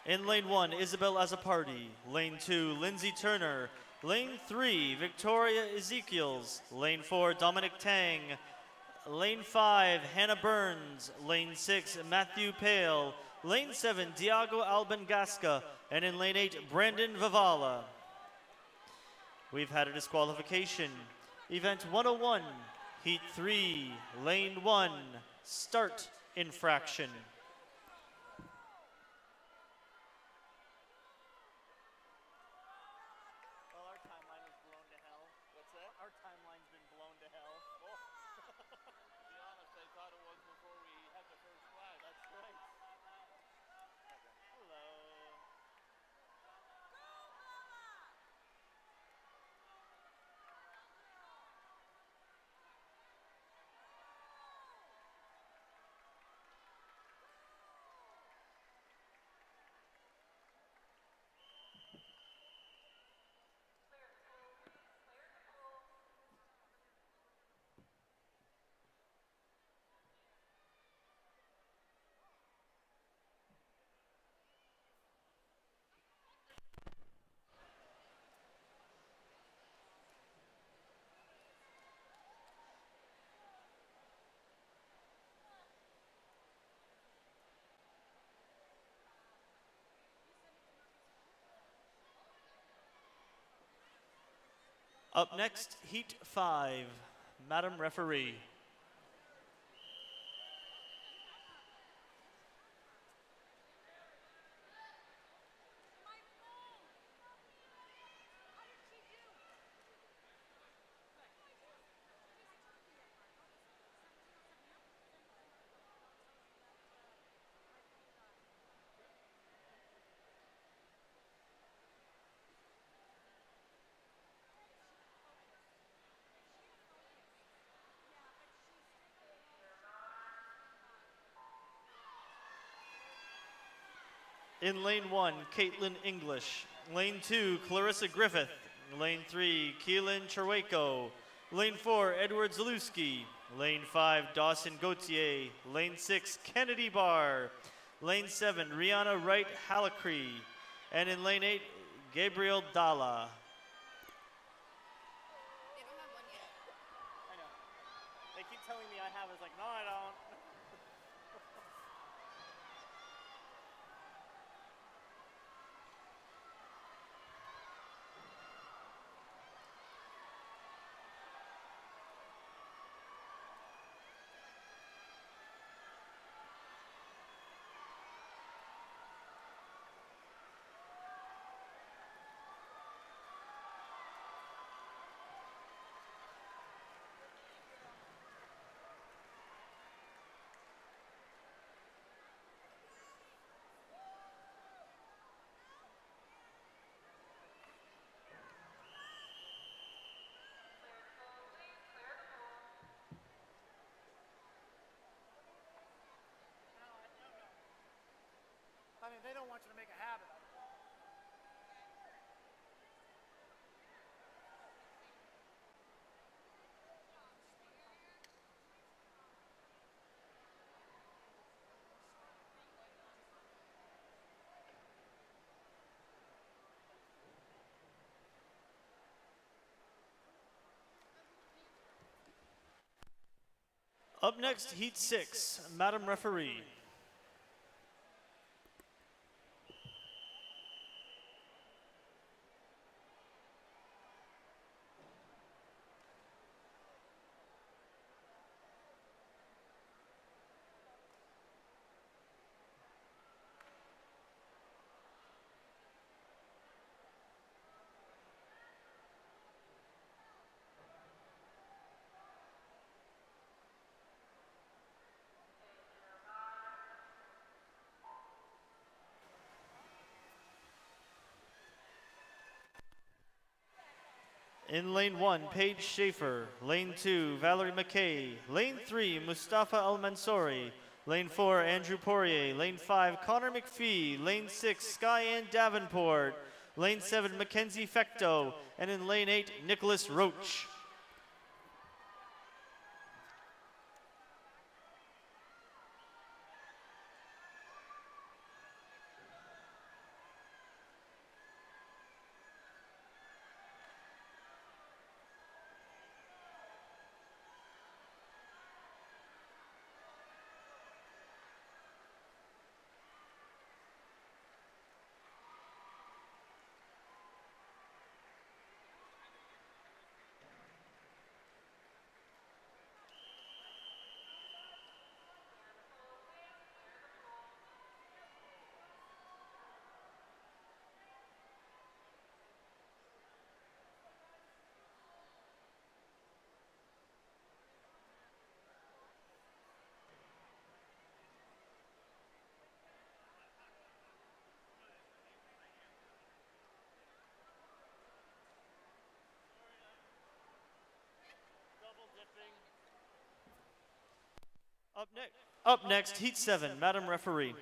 In lane 1, Isabel Azzapardi. Lane 2, Lindsay Turner. Lane 3, Victoria Ezekiels. Lane 4, Dominic Tang. Lane 5, Hannah Burns. Lane 6, Matthew Pale. Lane 7, Diago Albangasca. And in lane 8, Brandon Vivala. We've had a disqualification. Event 101, Heat 3, Lane 1, Start Infraction. Well, our timeline was blown to hell. What's that? Our timeline's been blown to hell. Oh. To be honest, I thought it was before we had the first flag. That's right. Hello. Up next, Heat 5, Madam Referee. In lane 1, Caitlin English. Lane 2, Clarissa Griffith. Lane 3, Keelan Cherwako. Lane 4, Edward Zalewski. Lane 5, Dawson Gauthier. Lane 6, Kennedy Barr. Lane 7, Rihanna Wright Halacree. And in lane 8, Gabriel Dalla. They don't have one yet. I know. They keep telling me I have. It's like, no, I don't. I mean, they don't want you to make a habit of it. Up next, Heat 6, Madam Referee. In lane 1, Paige Schaefer. Lane 2, Valerie McKay. Lane 3, Mustafa Al-Mansouri. Lane 4, Andrew Poirier. Lane 5, Connor McPhee. Lane 6, Skyanne Davenport. Lane 7, Mackenzie Fecto. And in lane 8, Nicholas Roach. Up next, Heat 7, Madam Referee.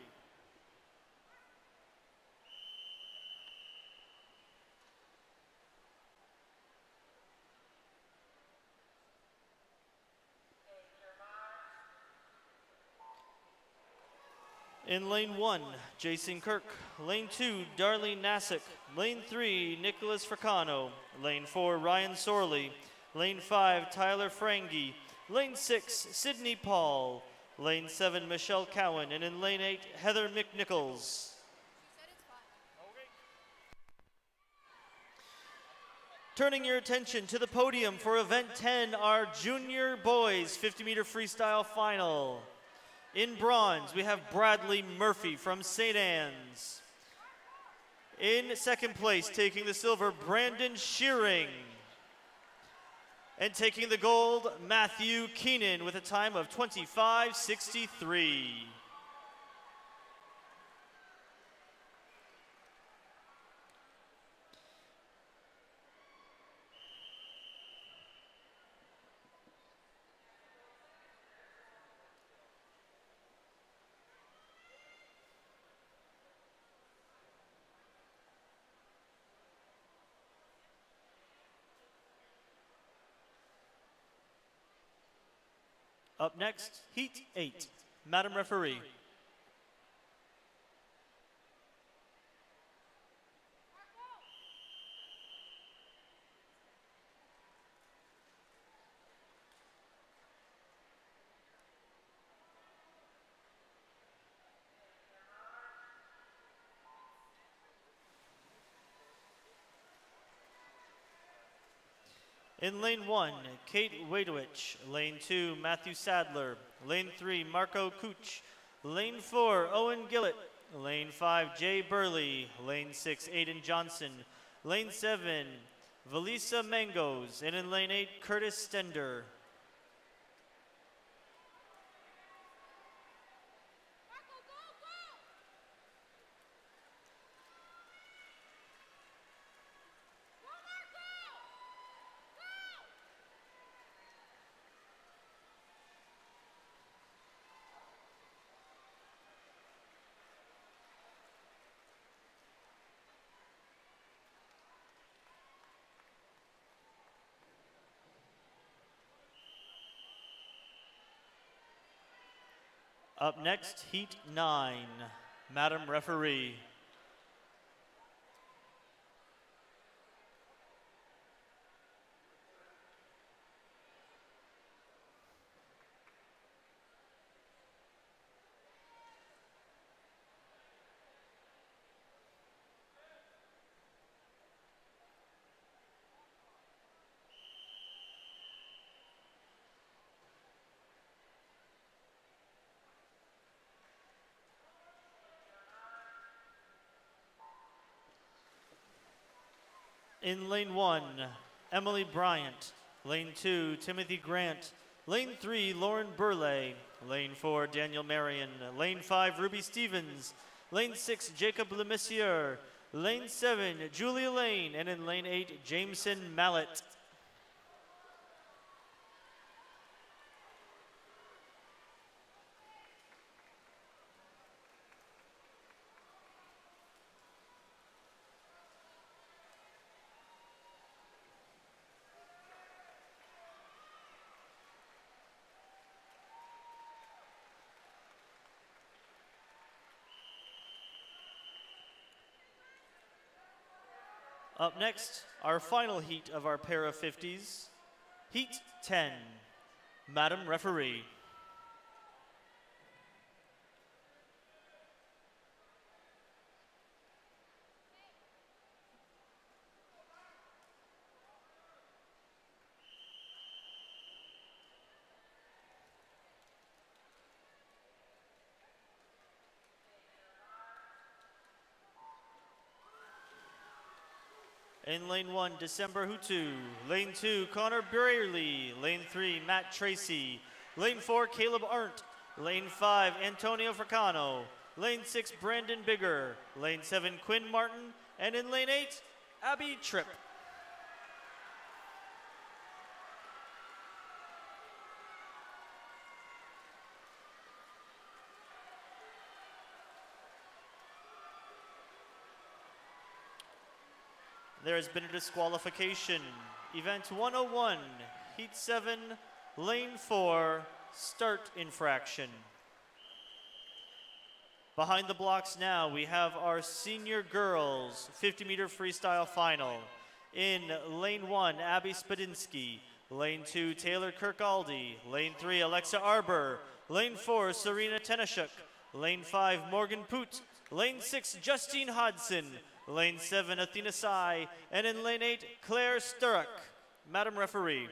In lane 1, Jason Kirk. Lane 2, Darlene Nassick. Lane 3, Nicholas Fracano. Lane 4, Ryan Sorley. Lane 5, Tyler Frangi. Lane 6, Sydney Paul. Lane 7, Michelle Cowan. And in lane 8, Heather McNichols. Turning your attention to the podium for event 10, our junior boys 50-meter freestyle final. In bronze, we have Bradley Murphy from St. Anne's. In second place, taking the silver, Brandon Shearing. And taking the gold, Matthew Keenan with a time of 25:63. Up next, Heat 8. Madam Referee. In lane 1, Kate Wadowich. Lane 2, Matthew Sadler. Lane 3, Marco Cooch. Lane 4, Owen Gillett. Lane 5, Jay Burley. Lane 6, Aiden Johnson. Lane 7, Valisa Mangos. And in lane 8, Curtis Stender. Up next, Heat 9. Madam Referee. In lane 1, Emily Bryant. Lane 2, Timothy Grant. Lane 3, Lauren Burley. Lane 4, Daniel Marion. Lane 5, Ruby Stevens. Lane 6, Jacob Lemissieur. Lane 7, Julia Lane. And in lane 8, Jameson Mallet. Up next, our final heat of our pair of 50s, Heat 10. Madam Referee. In lane 1, December Hutu. Lane 2, Connor Brierly. Lane 3, Matt Tracy. Lane 4, Caleb Arndt. Lane 5, Antonio Fracano. Lane 6, Brandon Bigger. Lane 7, Quinn Martin. And in lane 8, Abby Tripp. There has been a disqualification. Event 101, Heat 7, Lane 4, start infraction. Behind the blocks now, we have our senior girls 50-meter freestyle final. In lane 1, Abby Spadinsky. Lane 2, Taylor Kirkaldy. Lane 3, Alexa Arbor. Lane 4, Serena Tenashuk. Lane 5, Morgan Poot. Lane 6, Justine Hodson. Lane 7, Athena Sai. And in lane 8, Claire Sturrock. Madam Referee.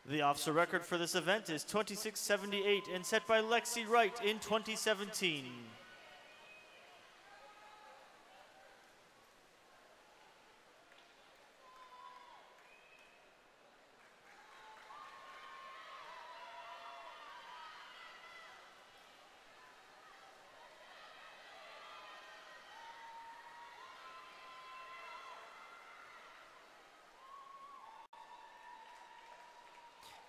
The OFSAA record for this event is 26:78 and set by Lexi Wright in 2017.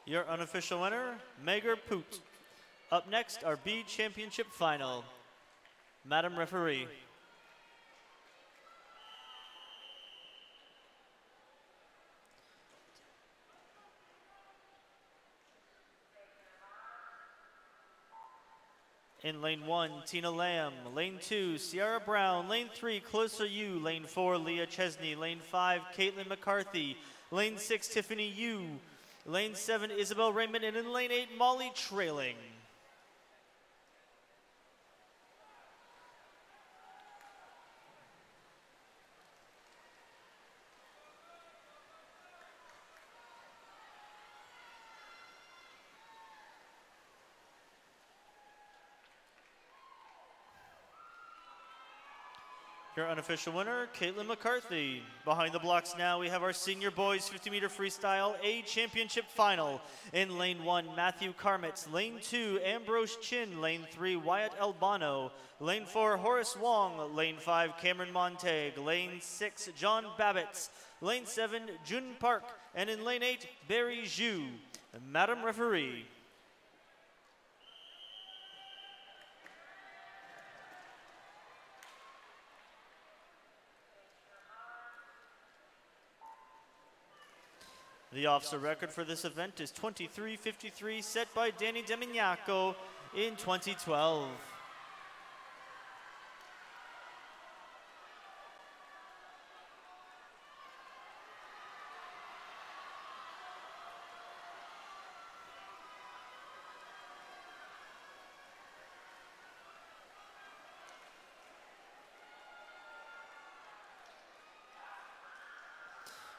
Your unofficial winner, Megar Poot. Up next, our B Championship final. Madam Referee. In lane 1, Tina Lamb. Lane 2, Ciara Brown. Lane 3, Closer You. Lane 4, Leah Chesney. Lane 5, Caitlin McCarthy. Lane 6, Tiffany Yu. Lane 7, Isabel Raymond. And in lane 8, Molly Trailing. Your unofficial winner, Caitlin McCarthy. Behind the blocks now, we have our senior boys 50-meter freestyle A championship final. In lane 1, Matthew Karmitz. Lane 2, Ambrose Chin. Lane 3, Wyatt Albano. Lane 4, Horace Wong. Lane 5, Cameron Montague. Lane 6, John Babbitts. Lane 7, Jun Park. And in lane 8, Barry Zhu. Madam Referee. The officer record for this event is 23:53, set by Danny Demignaco in 2012.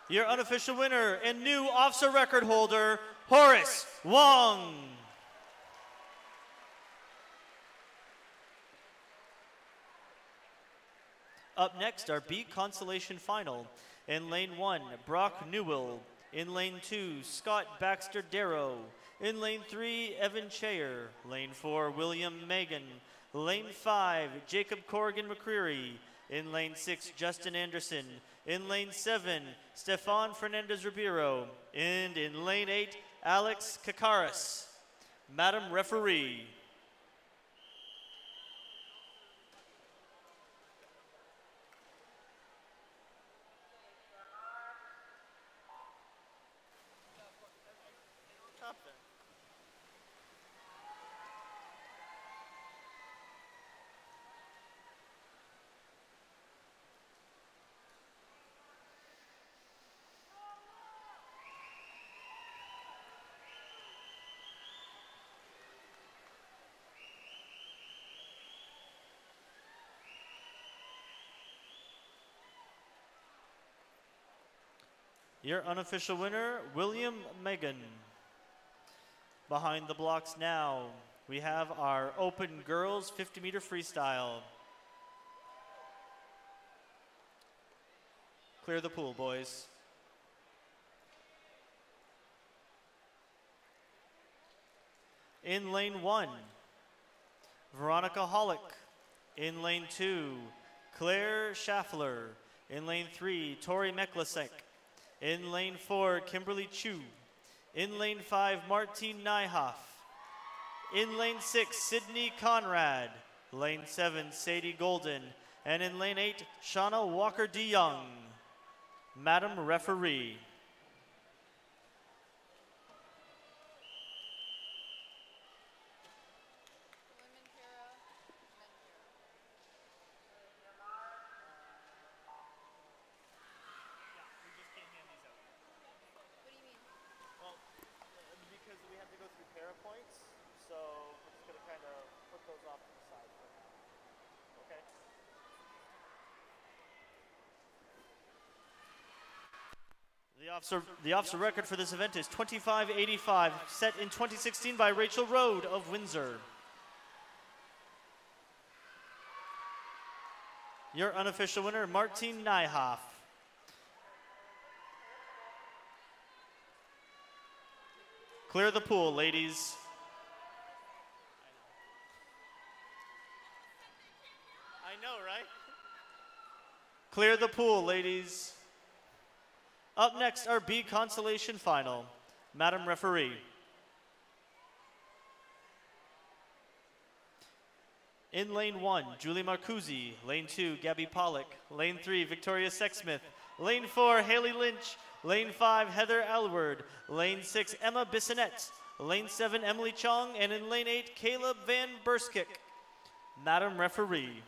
Your unofficial winner and new officer record holder, Horace Wong. Up next, our B consolation final. In lane 1, Brock Newell. In lane 2, Scott Baxter Darrow. In lane 3, Evan Chayer. Lane 4, William Megan. Lane 5, Jacob Corrigan McCreary. In lane 6, Justin Anderson. In lane 7, Stefan Fernandez Ribeiro. And in lane 8, Alex Kakaris. Madam Referee. Your unofficial winner, William Megan. Behind the blocks now, we have our open girls 50-meter freestyle. Clear the pool, boys. In lane 1, Veronica Hollick. In lane 2, Claire Schaffler. In lane 3, Tori Meklasek. In lane 4, Kimberly Chu. In lane 5, Martine Nyhoff. In lane 6, Sydney Conrad. Lane 7, Sadie Golden. And in lane 8, Shauna Walker DeYoung. Madam Referee. The officer record for this event is 25:85, set in 2016 by Rachel Rode of Windsor. Your unofficial winner, Martine Nyhoff. Clear the pool, ladies. I know, right? Clear the pool, ladies. Up next, our B consolation final. Madam Referee. In lane 1, Julie Marcuzzi. Lane 2, Gabby Pollock. Lane 3, Victoria Sexsmith. Lane 4, Haley Lynch. Lane 5, Heather Alward. Lane 6, Emma Bissonette. Lane 7, Emily Chong. And in lane 8, Caleb Van Burskick. Madam Referee.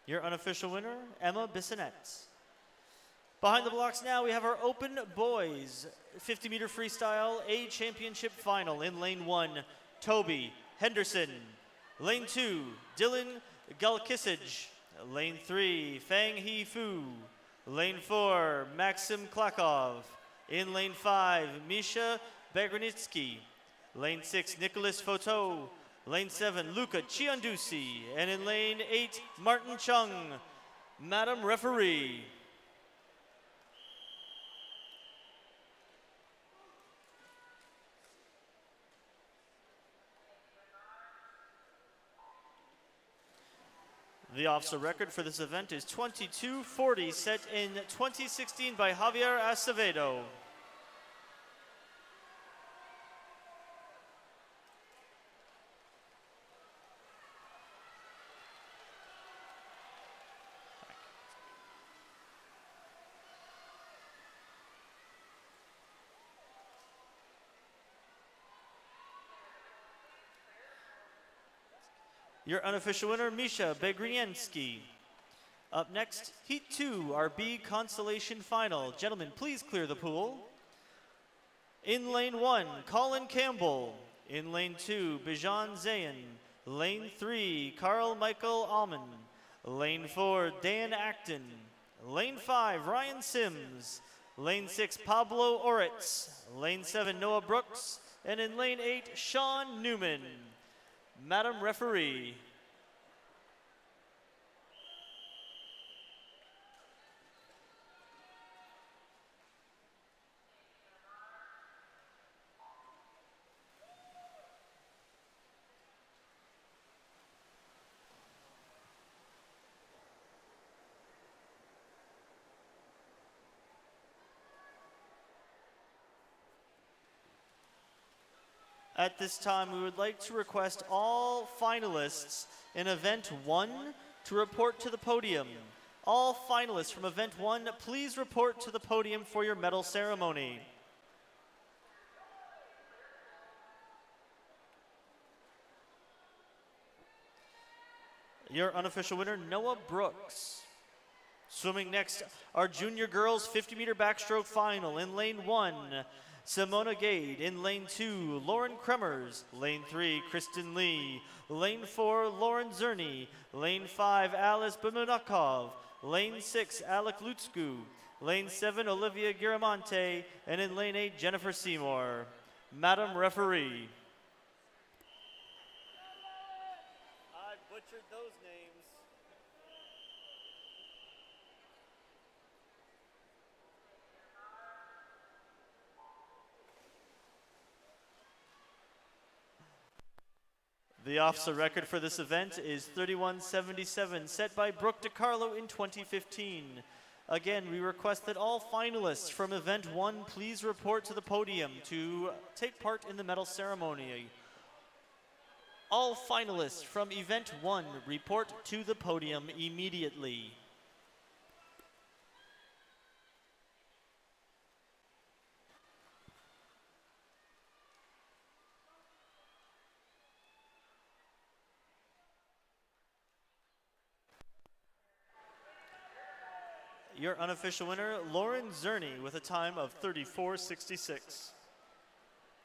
Your unofficial winner, Emma Bissonette. Behind the blocks now, we have our open boys 50-meter freestyle A championship final. In lane 1, Toby Henderson. Lane 2, Dylan Galkisage. Lane 3, Fang He Fu. Lane 4, Maxim Klakov. In lane 5, Misha Begranitsky. Lane 6, Nicholas Foto. Lane 7, Luca Chiandusi. And in lane 8, Martin Chung. Madam Referee. The OFSAA record for this event is 22:40, set in 2016 by Javier Acevedo. Your unofficial winner, Misha Begriensky. Up next, Heat 2, our B Consolation Final. Gentlemen, please clear the pool. In lane 1, Colin Campbell. In lane 2, Bijan Zayn. Lane 3, Carl Michael Alman. Lane 4, Dan Acton. Lane 5, Ryan Sims. Lane 6, Pablo Oritz. Lane 7, Noah Brooks. And in lane 8, Sean Newman. Madam Referee. At this time, we would like to request all finalists in Event 1 to report to the podium. All finalists from Event 1, please report to the podium for your medal ceremony. Your unofficial winner, Noah Brooks. Swimming next, our junior girls 50-meter backstroke final. In lane 1, Simona Gade. In lane 2, Lauren Kremers. Lane 3, Kristen Lee. Lane 4, Lauren Zerny. Lane 5, Alice Bimunakov. Lane 6, Alec Lutsku. Lane 7, Olivia Giramonte. And in lane 8, Jennifer Seymour. Madam Referee. I butchered those names. The OFSAA record for this event is 31:77, set by Brooke DiCarlo in 2015. Again, we request that all finalists from Event 1 please report to the podium to take part in the medal ceremony. All finalists from Event 1 report to the podium immediately. Your unofficial winner, Lauren Zerny, with a time of 34:66.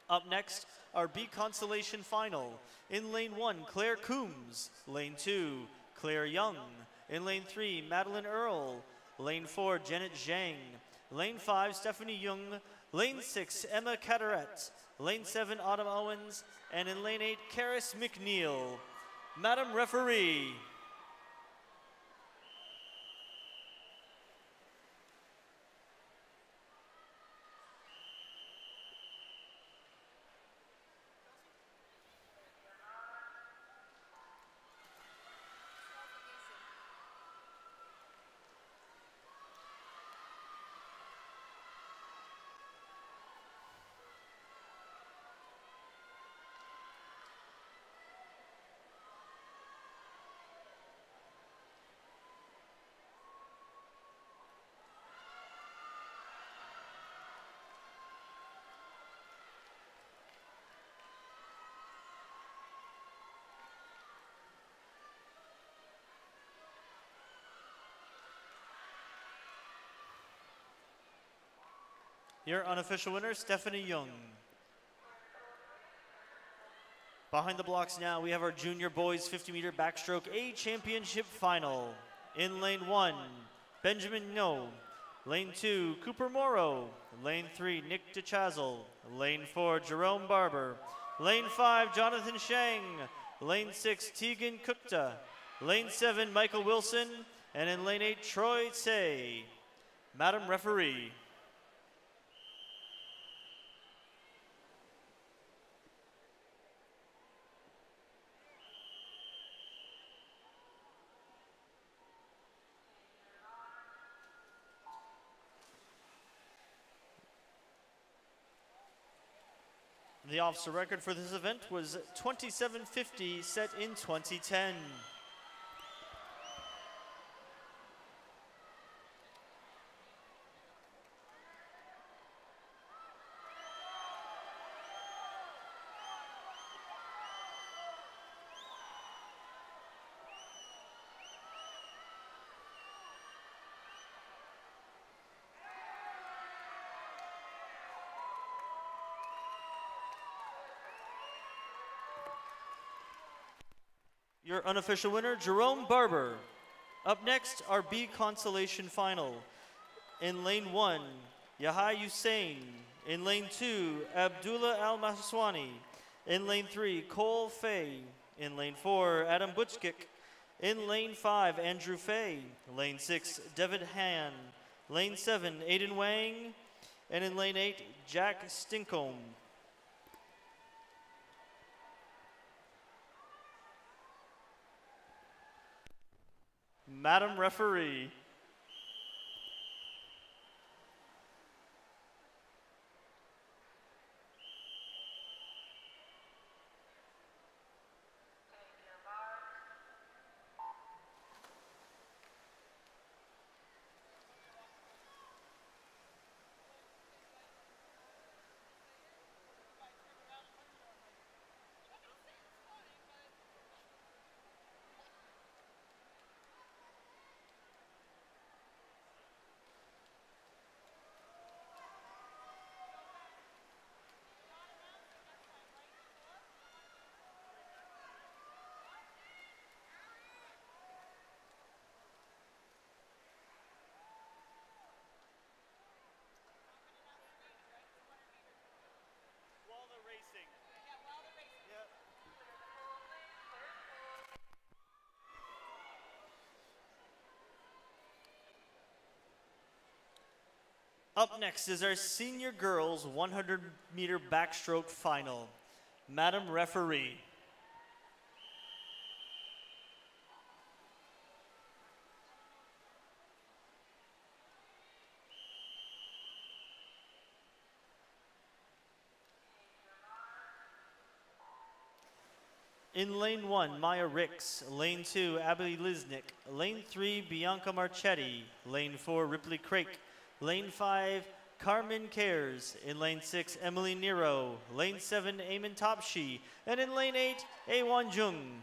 Up next, our B Consolation Final. In lane 1, Claire Coombs. Lane 2, Claire Young. In lane 3, Madeline Earl. Lane 4, Janet Zhang. Lane 5, Stephanie Young. Lane 6, Emma Cataret. Lane 7, Autumn Owens. And in lane 8, Karis McNeil. Madam Referee. Your unofficial winner, Stephanie Young. Behind the blocks now, we have our junior boys 50-meter backstroke A championship final. In lane 1, Benjamin No. Lane 2, Cooper Morrow. Lane 3, Nick DeChazle. Lane 4, Jerome Barber. Lane 5, Jonathan Shang. Lane 6, Tegan Kukta. Lane 7, Michael Wilson. And in lane 8, Troy Tsay. Madam Referee. The officer record for this event was 27:50, set in 2010. Your unofficial winner, Jerome Barber. Up next, our B consolation final. In lane 1, Yahya Hussein. In lane 2, Abdullah Al-Maswani. In lane 3, Cole Fay. In lane 4, Adam Butchkick. In lane 5, Andrew Fay. Lane 6, David Han. Lane 7, Aiden Wang. And in lane 8, Jack Stincombe. Madam Referee. Up next is our senior girls 100-meter backstroke final. Madam Referee. In lane 1, Maya Ricks. Lane 2, Abby Liznick. Lane 3, Bianca Marchetti. Lane 4, Ripley Crake. Lane 5, Carmen Cares. In lane 6, Emily Nero. Lane 7, Eamon Topshi. And in lane 8, Awan Jung.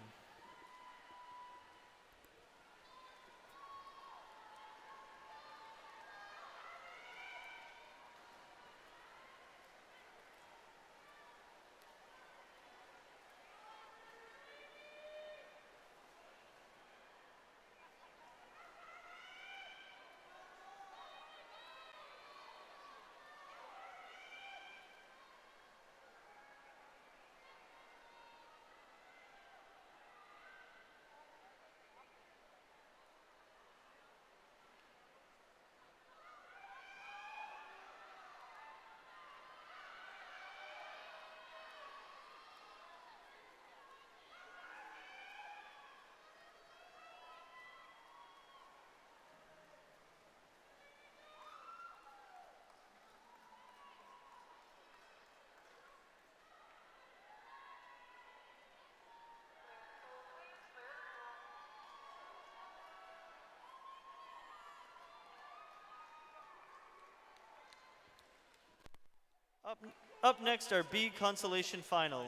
Up next, our B consolation final.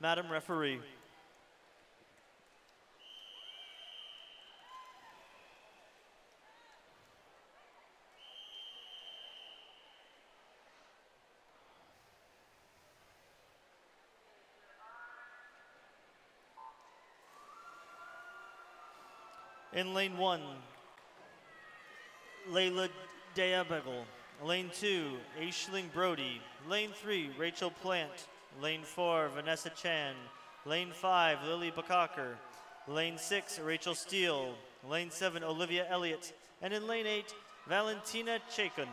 Madam Referee. In lane 1, Layla Diabegel. Lane 2, Aisling Brody. Lane 3, Rachel Plant. Lane 4, Vanessa Chan. Lane 5, Lily Bakaker. Lane 6, Rachel Steele. Lane 7, Olivia Elliott. And in lane 8, Valentina Chakun.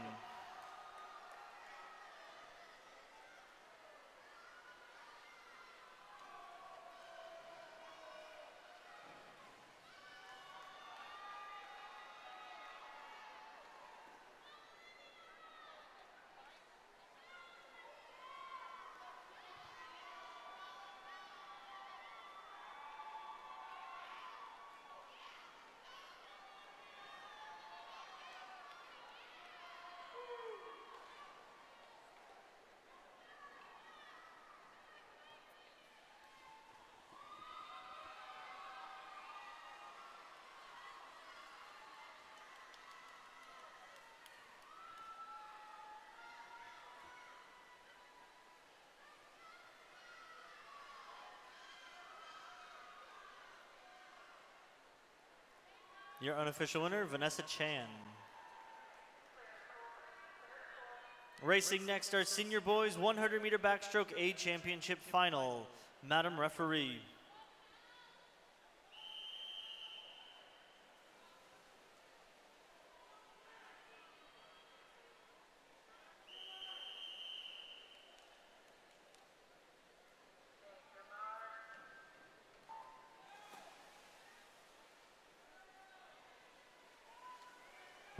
Your unofficial winner, Vanessa Chan. Racing next, our senior boys 100-meter backstroke A championship final. Madam Referee.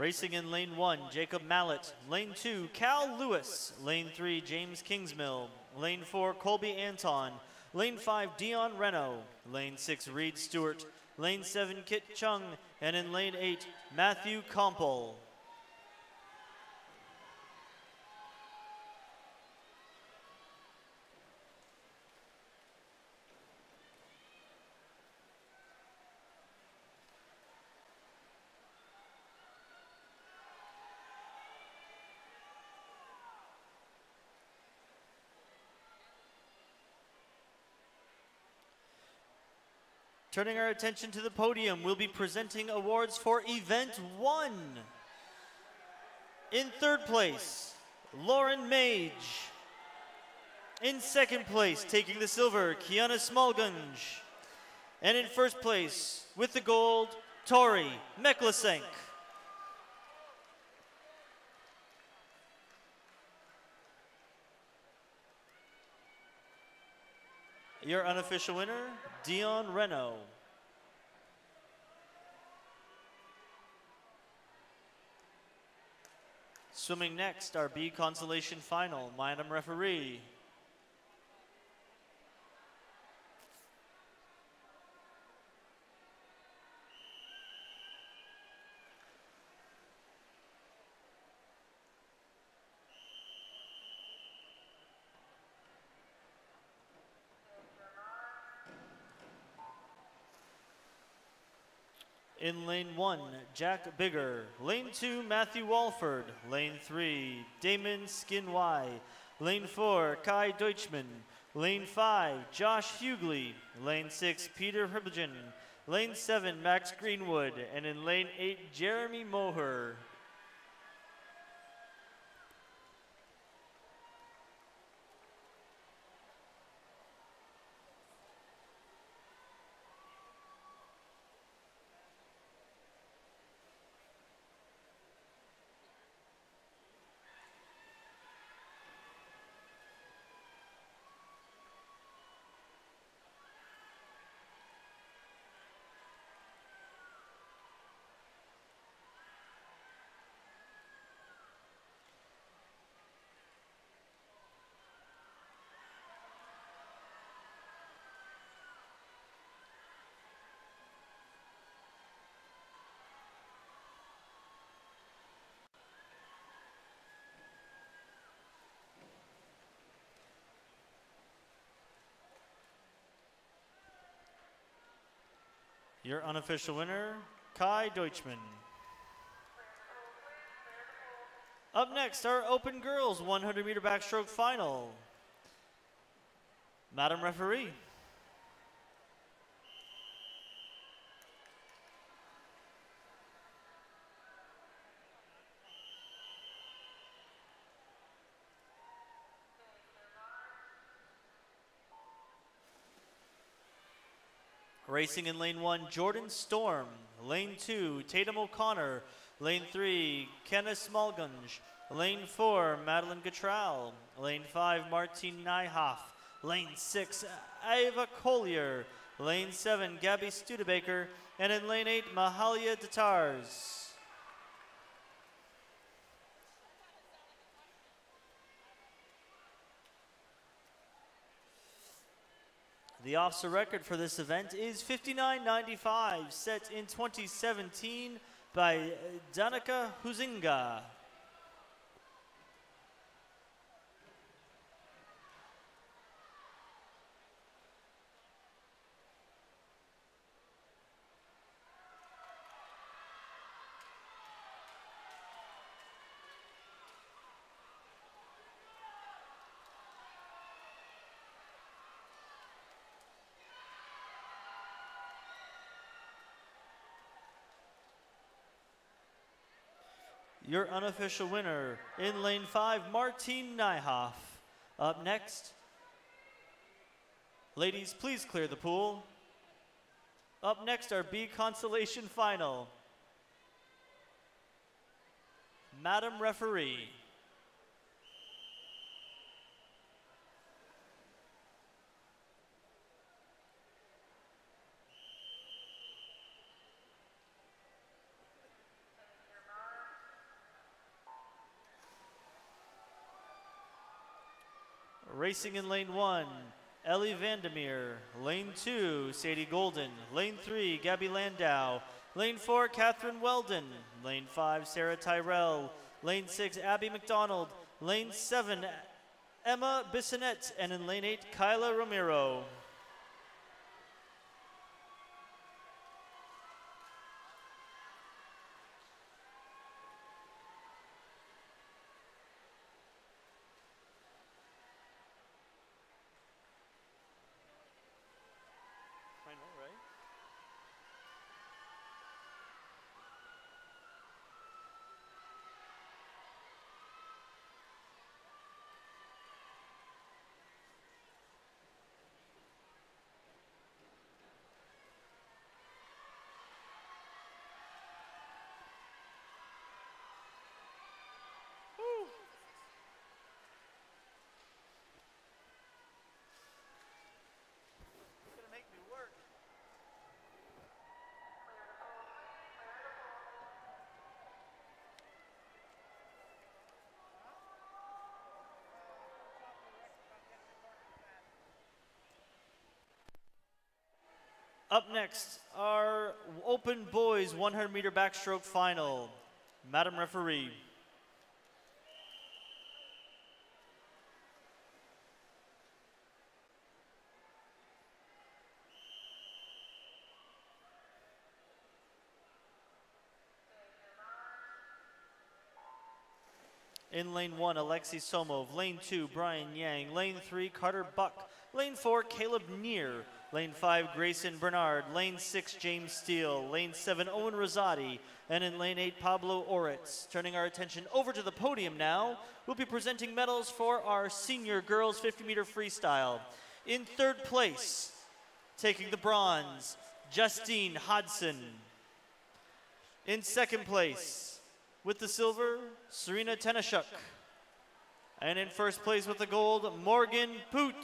Racing in lane 1, Jacob Mallet. Lane 2, Cal Lewis. Lane 3, James Kingsmill. Lane 4, Colby Anton. Lane 5, Dion Reno. Lane 6, Reed Stewart. Lane 7, Kit Chung. And in lane 8, Matthew Kompel. Turning our attention to the podium, we'll be presenting awards for Event 1. In third place, Lauren Mage. In second place, taking the silver, Kiana Smallgunge. And in first place, with the gold, Tori Meklasenk. Your unofficial winner, Dion Reno. Swimming next, our B consolation final, Madam Referee. In lane 1, Jack Bigger. Lane 2, Matthew Walford. Lane 3, Damon Skinwy. Lane 4, Kai Deutschman. Lane 5, Josh Hughley. Lane 6, Peter Herbegen. Lane 7, Max Greenwood. And in lane 8, Jeremy Moher. Your unofficial winner, Kai Deutschmann. Up next, our open girls 100-meter backstroke final. Madam Referee. Racing in lane 1, Jordan Storm. Lane 2, Tatum O'Connor. Lane 3, Kenneth Smallgunge. Lane 4, Madeline Gatrell. Lane 5, Martine Nyhoff. Lane 6, Ava Collier. Lane 7, Gabby Studebaker. And in lane 8, Mahalia Datars. The OFSAA record for this event is 59.95, set in 2017 by Danica Huzinga. Your unofficial winner in lane 5, Martine Nyhoff. Up next, ladies, please clear the pool. Up next, our B consolation final. Madam Referee. Racing in lane 1, Ellie Vandermeer. Lane 2, Sadie Golden. Lane 3, Gabby Landau. Lane 4, Catherine Weldon. Lane 5, Sarah Tyrell. Lane 6, Abby McDonald. Lane 7, Emma Bissonette. And in lane 8, Kyla Romero. I know, right? Woo. It's gonna make me work. Up next, our open boys 100-meter backstroke final. Madam Referee. In lane 1, Alexi Somov. Lane 2, Brian Yang. Lane 3, Carter Buck. Lane 4, Caleb Neer. Lane 5, Grayson Bernard. Lane 6, James Steele. Lane 7, Owen Rosati. And in lane 8, Pablo Oritz. Turning our attention over to the podium now, we'll be presenting medals for our senior girls 50-meter freestyle. In third place, taking the bronze, Justine Hodson. In second place, with the silver, Serena Tenashuk. And in first place with the gold, Morgan Poot.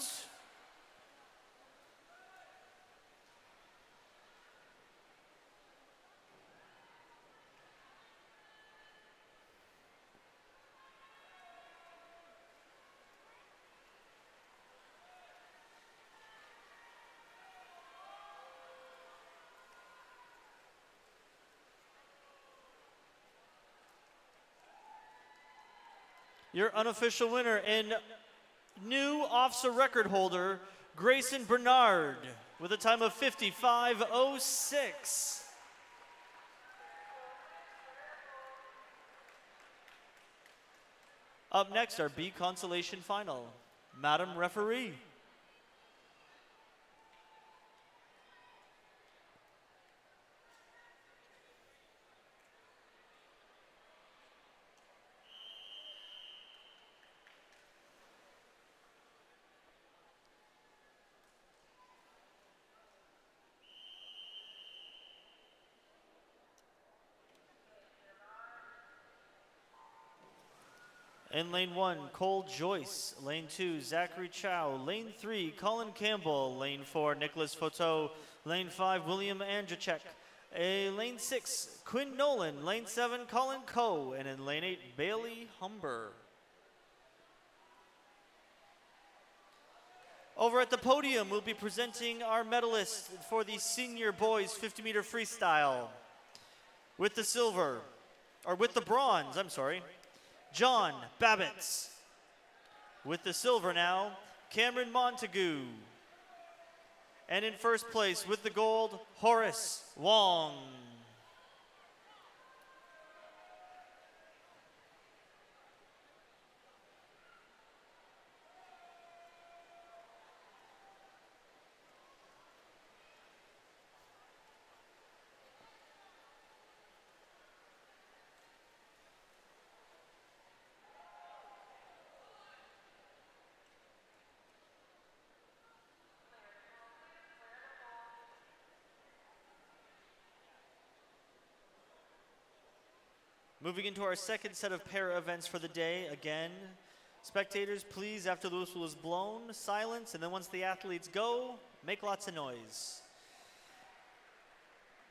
Your unofficial winner and new OFSAA record holder, Grayson Bernard. with a time of 55:06. Up next, our B consolation final. Madam Referee. In lane 1, Cole Joyce. Lane 2, Zachary Chow. Lane 3, Colin Campbell. Lane 4, Nicholas Foto. Lane 5, William Andrzejczyk. Lane 6, Quinn Nolan. Lane 7, Colin Coe. And in lane 8, Bailey Humber. Over at the podium, we'll be presenting our medalists for the senior boys 50-meter freestyle. With the silver, or with the bronze, I'm sorry, John Babbitts. With the silver now, Cameron Montague. And in first place with the gold, Horace Wong. Moving into our second set of para events for the day. Again, spectators, please, after the whistle is blown, silence, and then once the athletes go, make lots of noise.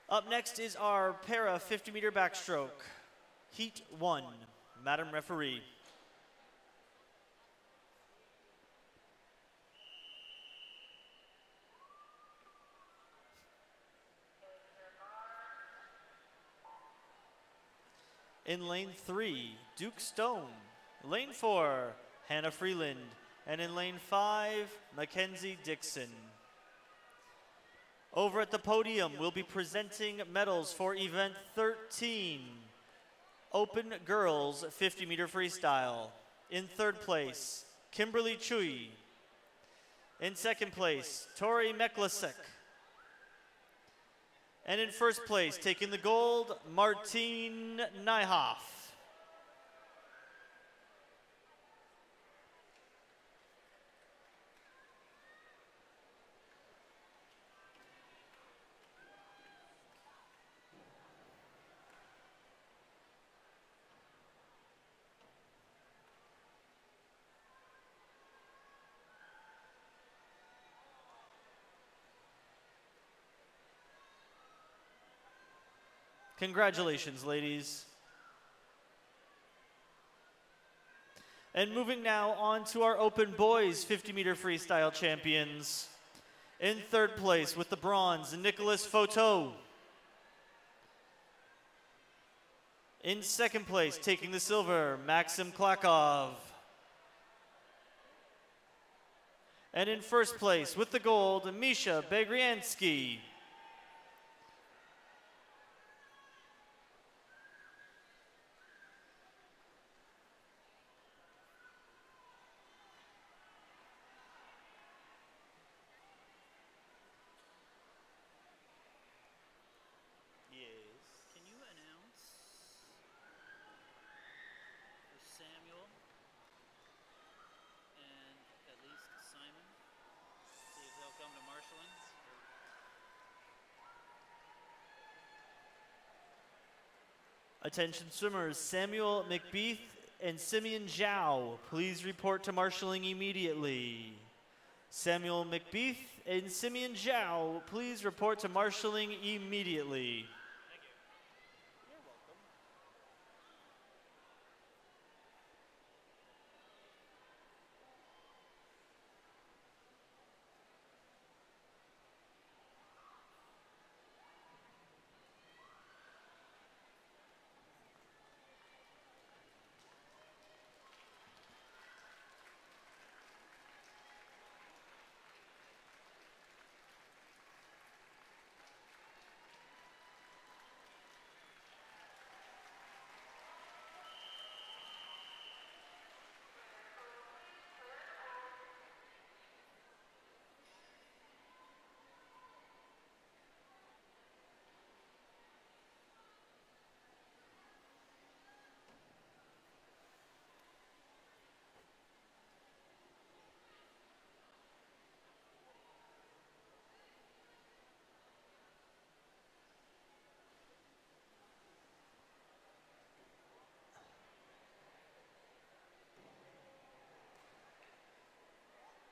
Up next is our para 50-meter backstroke. Heat 1. Madam Referee. In lane 3, Duke Stone. Lane 4, Hannah Freeland. And in lane 5, Mackenzie Dixon. Over at the podium, we'll be presenting medals for event 13, Open Girls 50-meter freestyle. In third place, Kimberly Chui. In second place, Tori Meklasek. And in first place, taking the gold, Martine Nyhoff. Congratulations, ladies. And moving now on to our Open Boys 50-meter freestyle champions. In third place with the bronze, Nicholas Foto. In second place, taking the silver, Maxim Klakov. And in first place with the gold, Misha Begriansky. Samuel and at least Simon, see if they'll come to marshalling. Attention swimmers, Samuel McBeath and Simeon Zhao, please report to marshalling immediately. Samuel McBeath and Simeon Zhao, please report to marshalling immediately.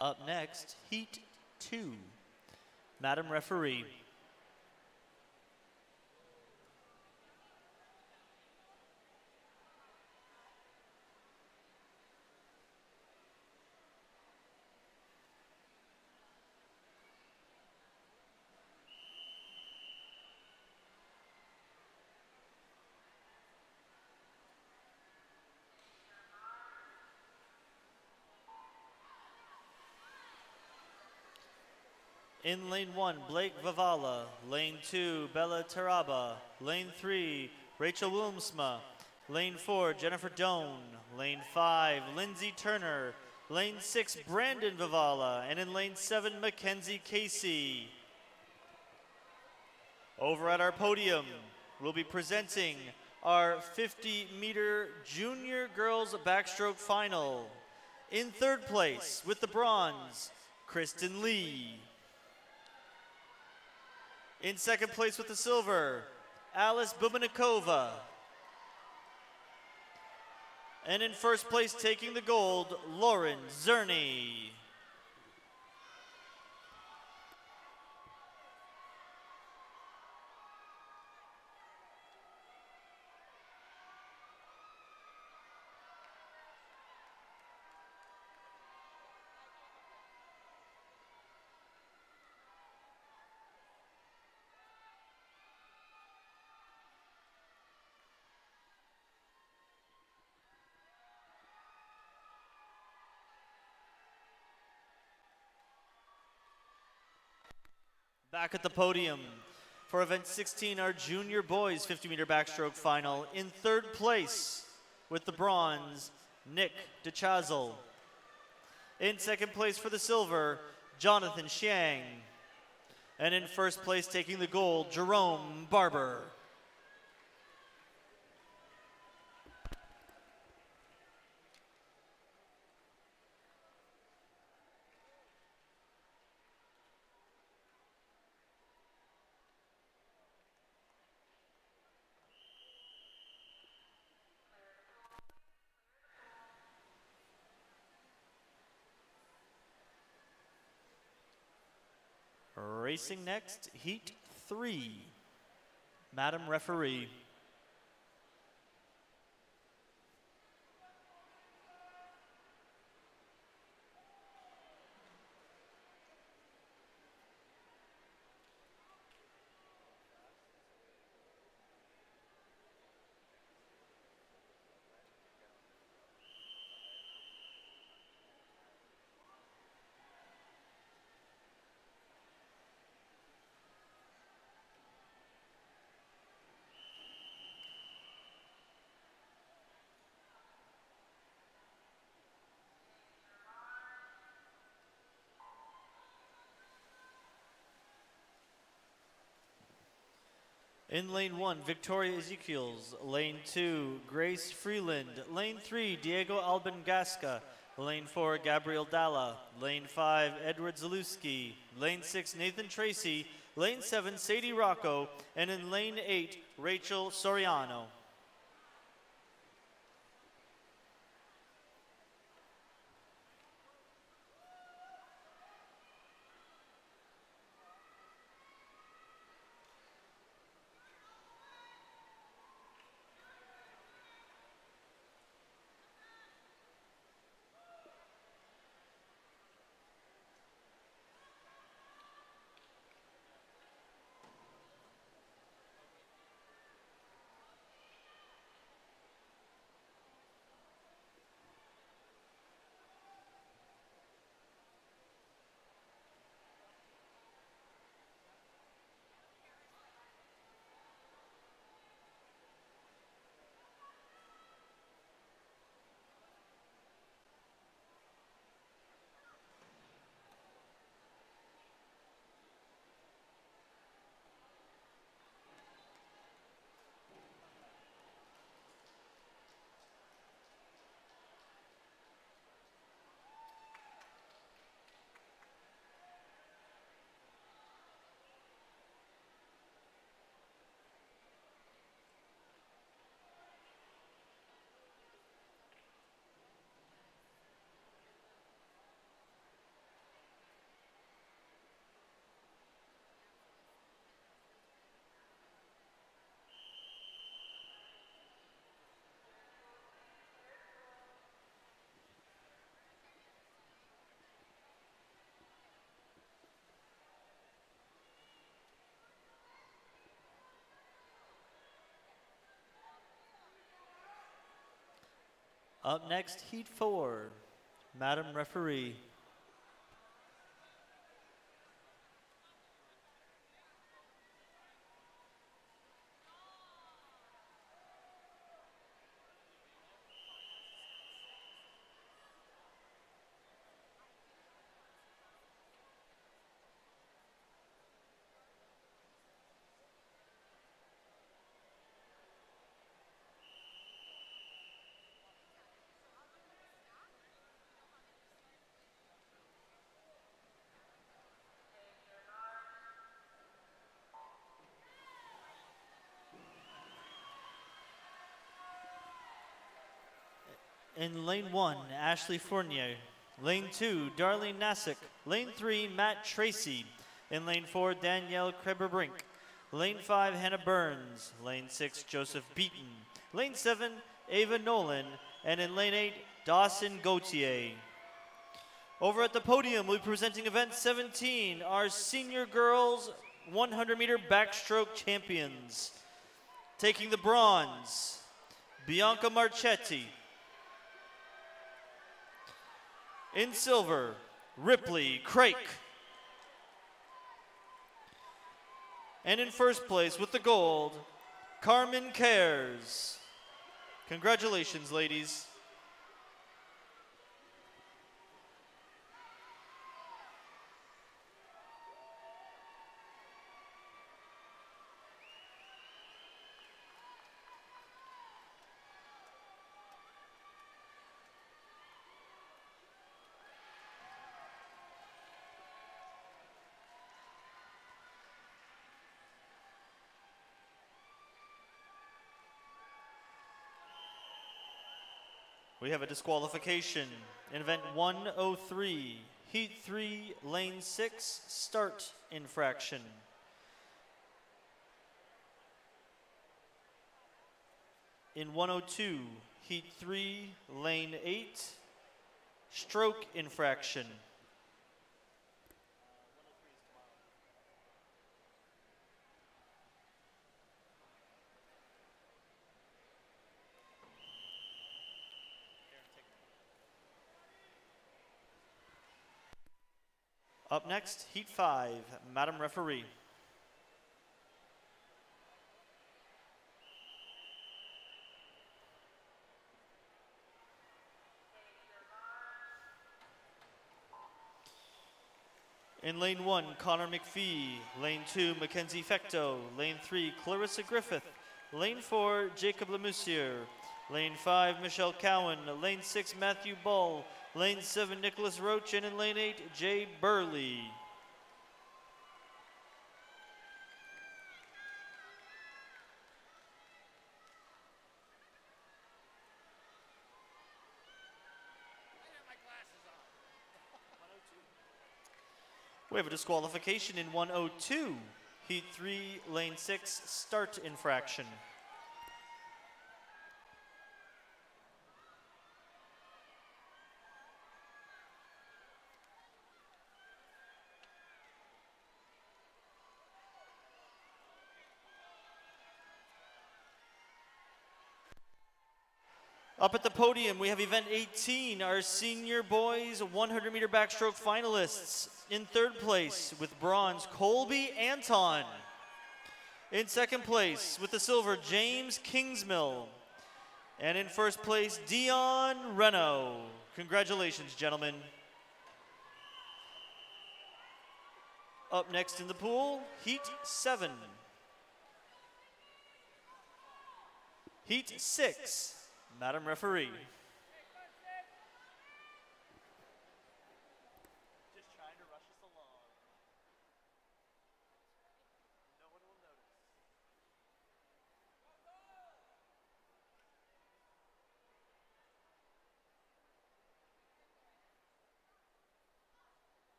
Up next, Heat 2. Madam Referee. In lane 1, Blake Vavala. Lane 2, Bella Taraba. Lane 3, Rachel Wilmsma. Lane 4, Jennifer Doan. Lane 5, Lindsay Turner. Lane 6, Brandon Vavala. And in lane 7, Mackenzie Casey. Over at our podium, we'll be presenting our 50-meter junior girls backstroke final. In third place with the bronze, Kristen Lee. In second place with the silver, Alice Bubanikova. And in first place taking the gold, Lauren Zerny. Back at the podium for event 16, our junior boys 50-meter backstroke final. In third place with the bronze, Nick DeChazel. In second place for the silver, Jonathan Xiang. And in first place taking the gold, Jerome Barber. Racing next, Heat 3. Madam Referee. In lane 1, Victoria Ezekiels. Lane 2, Grace Freeland. Lane 3, Diego Albangasca. Lane 4, Gabriel Dalla. Lane 5, Edward Zalewski. Lane 6, Nathan Tracy. Lane 7, Sadie Rocco. And in lane 8, Rachel Soriano. Up next, Heat 4. Madam Referee. In lane 1, Ashley Fournier. Lane 2, Darlene Nassick. Lane 3, Matt Tracy. In lane 4, Danielle Kreberbrink. Lane 5, Hannah Burns. Lane 6, Joseph Beaton. Lane 7, Ava Nolan. And in lane 8, Dawson Gauthier. Over at the podium, we'll be presenting event 17, our senior girls 100-meter backstroke champions. Taking the bronze, Bianca Marchetti. In silver, Ripley Crake. And in first place with the gold, Carmen Cares. Congratulations, ladies. We have a disqualification in event 103, heat 3, lane 6, start infraction. In 102, heat 3, lane 8, stroke infraction. Up next, heat 5, Madam Referee. In lane 1, Connor McPhee. Lane 2, Mackenzie Fecto. Lane 3, Clarissa Griffith. Lane 4, Jacob Lemussier. Lane 5, Michelle Cowan. Lane 6, Matthew Ball. Lane 7, Nicholas Roach. And in lane 8, Jay Burley. We have a disqualification in 102, heat 3, lane 6, start infraction. Up at the podium, we have event 18, our senior boys 100-meter backstroke finalists. In third place with bronze, Colby Anton. In second place with the silver, James Kingsmill. And in first place, Dion Reno. Congratulations, gentlemen. Up next in the pool, heat 7. Heat 6. Madam Referee. Just trying to rush us along. No one will notice.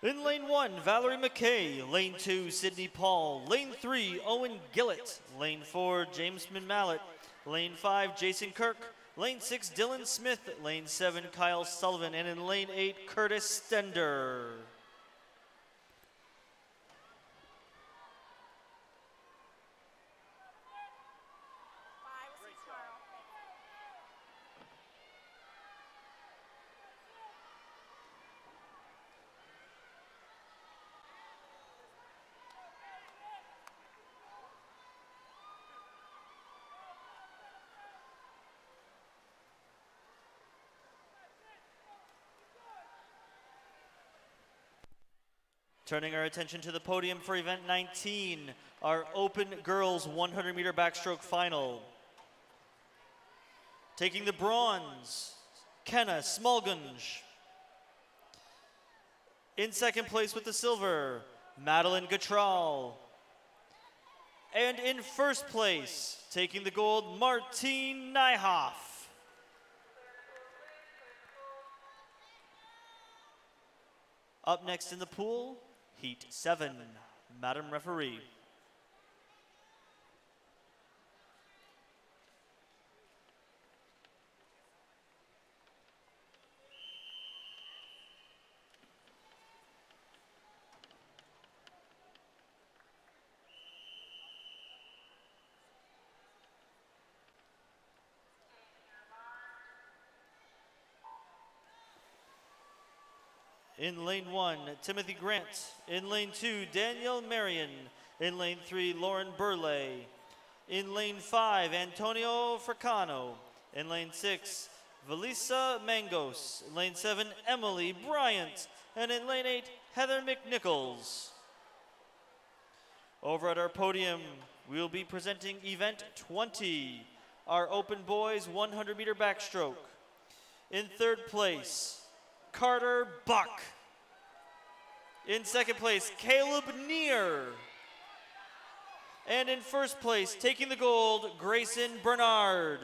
In lane 1, Valerie McKay. Lane 2, Sydney Paul. Lane 3, Owen Gillett. Lane 4, James Mallet. Lane 5, Jason Kirk. Lane 6, Dylan Smith. Lane 7, Kyle Sullivan. And in lane 8, Curtis Stender. Bye. We'll see you tomorrow. Turning our attention to the podium for event 19, our open girls 100-meter backstroke final. Taking the bronze, Kenna Smulgunge. In second place with the silver, Madeline Gatral. And in first place, taking the gold, Martine Nyhoff. Up next in the pool, Heat 7, Madam Referee. In lane 1, Timothy Grant. In lane 2, Danielle Marion. In lane 3, Lauren Burley. In lane 5, Antonio Fracano. In lane 6, Valisa Mangos. In lane 7, Emily Bryant. And in lane 8, Heather McNichols. Over at our podium, we will be presenting event 20, our open boys 100-meter backstroke. In third place, Carter Buck. In second place, Caleb Neer. And in first place, taking the gold, Grayson Bernard.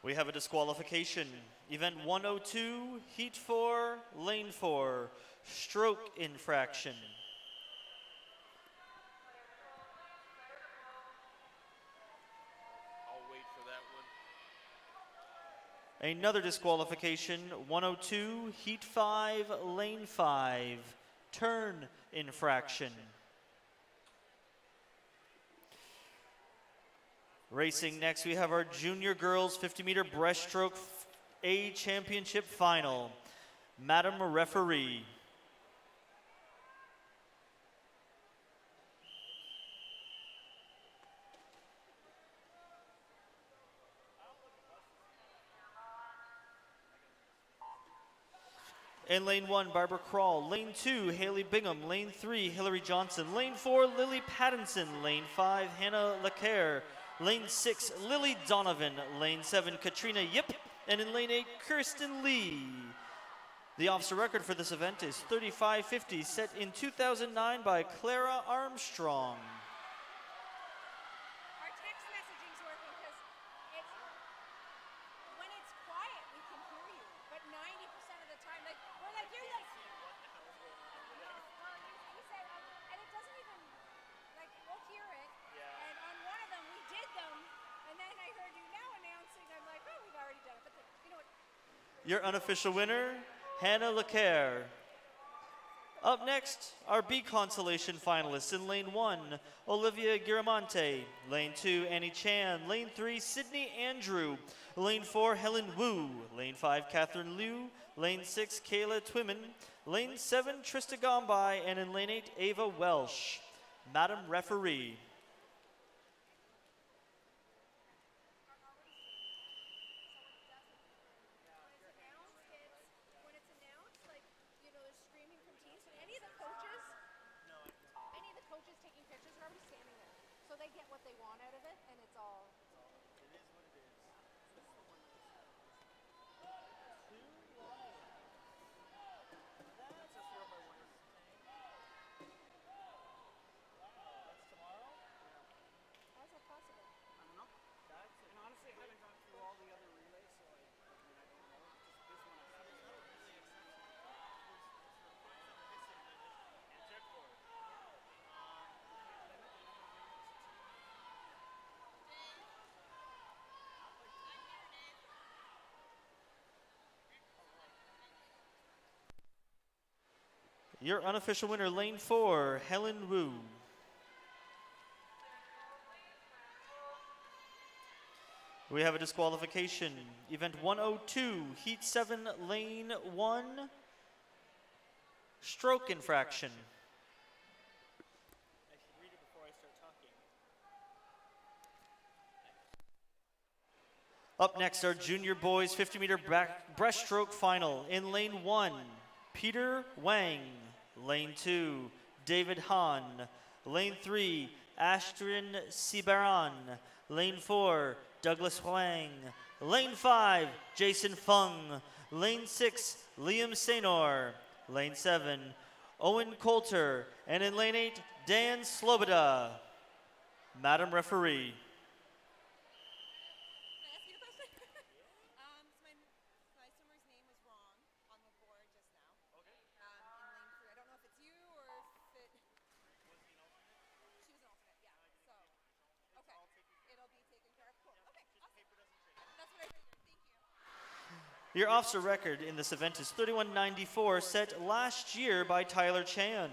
We have a disqualification. Event 102, Heat 4, Lane 4, stroke infraction. Another disqualification, 102, Heat 5, Lane 5, turn infraction. Racing next, we have our junior girls 50-meter breaststroke A championship final. Madam Referee. In lane 1, Barbara Krall. Lane 2, Haley Bingham. Lane 3, Hillary Johnson. Lane 4, Lily Pattinson. Lane 5, Hannah Lacaire. Lane 6, Lily Donovan. Lane 7, Katrina Yip. And in lane 8, Kirsten Lee. The officer record for this event is 35:50, set in 2009 by Clara Armstrong. Our text messaging's working because when it's quiet, we can hear you. But 90% of the time, like, we're like, you're like, well, you said, and it doesn't even, like, we'll hear it. Yeah. And on one of them, we did them, and then I heard you now announcing, I'm like, oh, we've already done it. But you know what? Your unofficial winner, Hannah Lacaire. Up next, our B consolation finalists. In lane 1, Olivia Giramonte. Lane 2, Annie Chan. Lane 3, Sydney Andrew. Lane 4, Helen Wu. Lane 5, Catherine Liu. Lane 6, Kayla Twimmen. Lane 7, Trista Gombai. And in lane 8, Ava Welsh. Madam Referee. Coaches taking pictures are already standing there. So they get what they want out of it, and it's all... It is what it is. That's a throw by winner's tank. That's tomorrow? Your unofficial winner, lane 4, Helen Wu. We have a disqualification. Event 102, Heat 7, Lane 1, stroke infraction. I should read it before I start talking. Up next, our junior boys 50-meter breaststroke final. In lane 1, Peter Wang. Lane 2, David Hahn. Lane 3, Ashton Sibaran. Lane 4, Douglas Huang. Lane 5, Jason Fung. Lane 6, Liam Senor. Lane 7, Owen Coulter. And in lane 8, Dan Sloboda. Madam Referee. Can I ask you a question? My swimmer's name was wrong on the board just now. Okay. In lane 3. I don't know if it's you or if it... Was he an alternate? She was an alternate, yeah. So, okay. It'll be taken care of. Cool. Okay, awesome. That's what I figured. Thank you. Your officer record in this event is 31.94, set last year by Tyler Chan.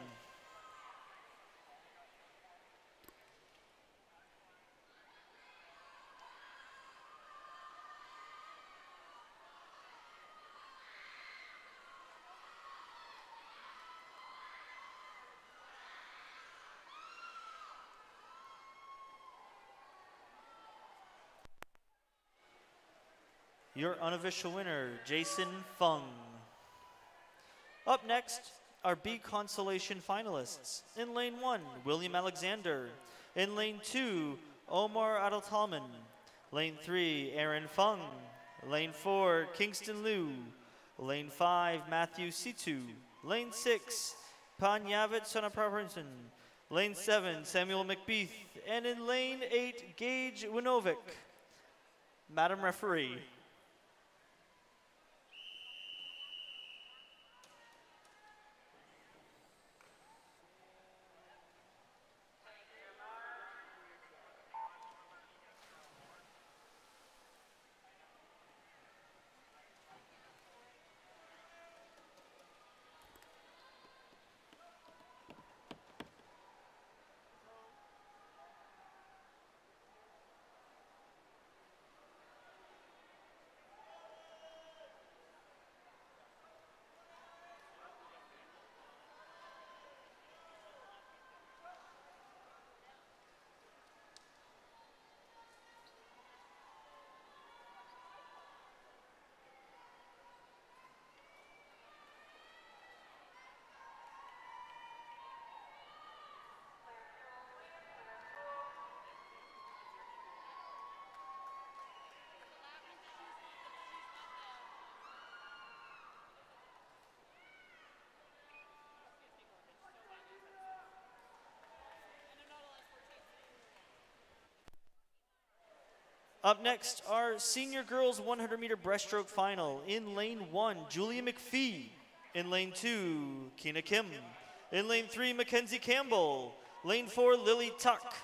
Your unofficial winner, Jason Fung. Up next, our B consolation finalists. In lane 1, William Alexander. In lane 2, Omar Adaltalman. Lane 3, Aaron Fung. Lane 4, Kingston Liu. Lane 5, Matthew Situ. Lane 6, Panyavit Sonapraparinson. Lane 7, Samuel McBeath. And in lane 8, Gage Winovic. Madam Referee. Up next, our senior girls 100-meter breaststroke final. In lane 1, Julia McPhee. In lane 2, Keena Kim. In lane 3, Mackenzie Campbell. Lane 4, Lily Tuck.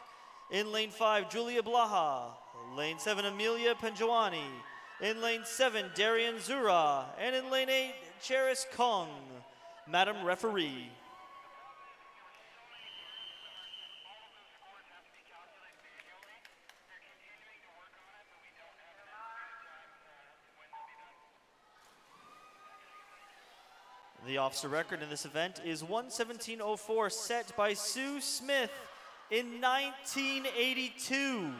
In lane 5, Julia Blaha. Lane 7, Amelia Panjawani. In lane 7, Darian Zura. And in lane 8, Cheris Kong. Madam Referee. The officer record in this event is 1:17:04, set by Sue Smith in 1982.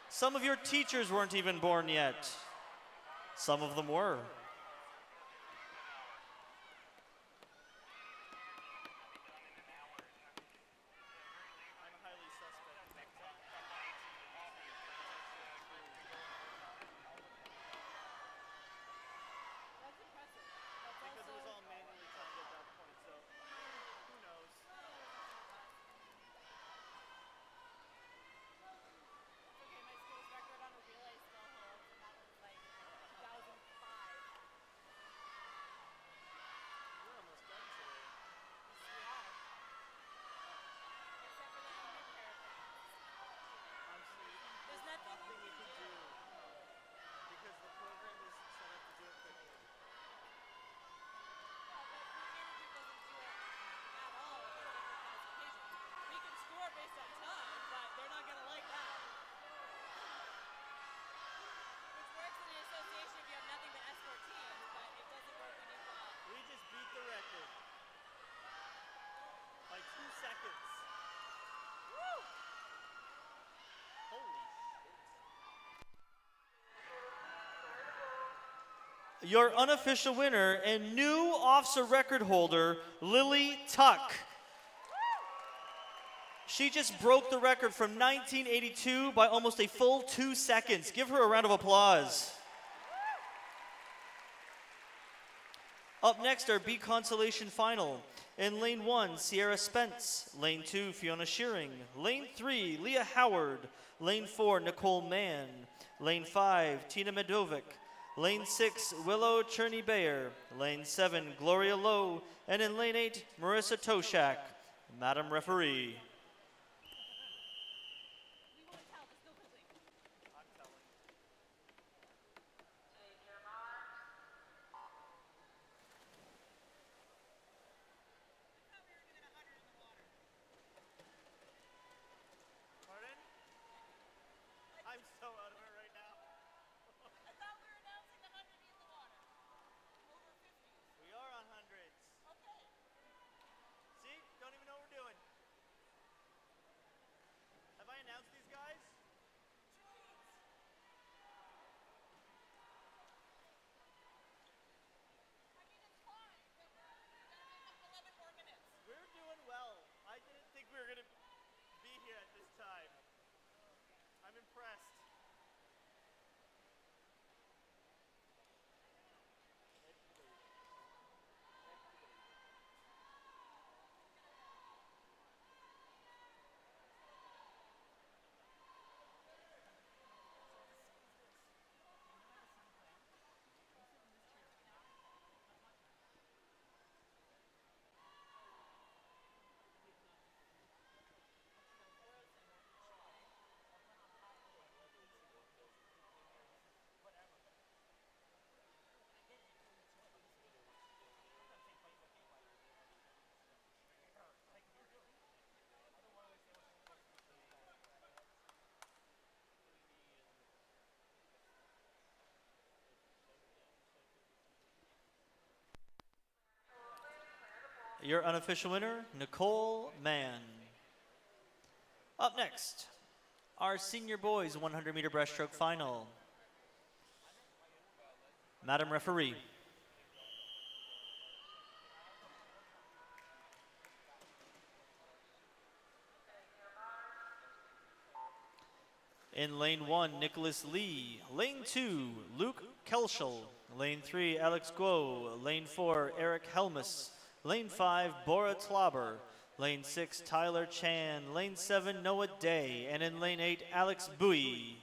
Some of your teachers weren't even born yet. Some of them were. That's impressive. That's Because it was also... all manually timed at that point, so who knows? It's okay, my school's record on a relay still holds, and that was like 2005. your unofficial winner and new OFSAA record holder, Lily Tuck. She just broke the record from 1982 by almost a full 2 seconds. Give her a round of applause. Up next, our B consolation final. In lane 1, Sierra Spence. Lane 2, Fiona Shearing. Lane 3, Leah Howard. Lane 4, Nicole Mann. Lane 5, Tina Medovic. Lane 6, Willow Cherney-Bayer. Lane 7, Gloria Lowe. And in lane 8, Marissa Toshak. Madam Referee. Pardon? I'm so out of it right now. I thought we were announcing the 100 in the water. Over 50. We are on hundreds. Okay. See? Don't even know what we're doing. Have I announced these guys? I mean, it's fine, but we got 11 more minutes. We're doing well. I didn't think we were going to be here at this time. I'm impressed. Your unofficial winner, Nicole Mann. Up next, our senior boys 100-meter breaststroke final. Madam Referee. In lane 1, Nicholas Lee. Lane 2, Luke Kelschel. Lane 3, Alex Guo. Lane 4, Eric Helmus. Lane 5, Bora Tlauber. Lane 6, Tyler Chan. Lane 7, Noah Day. And in lane 8, Alex Bowie.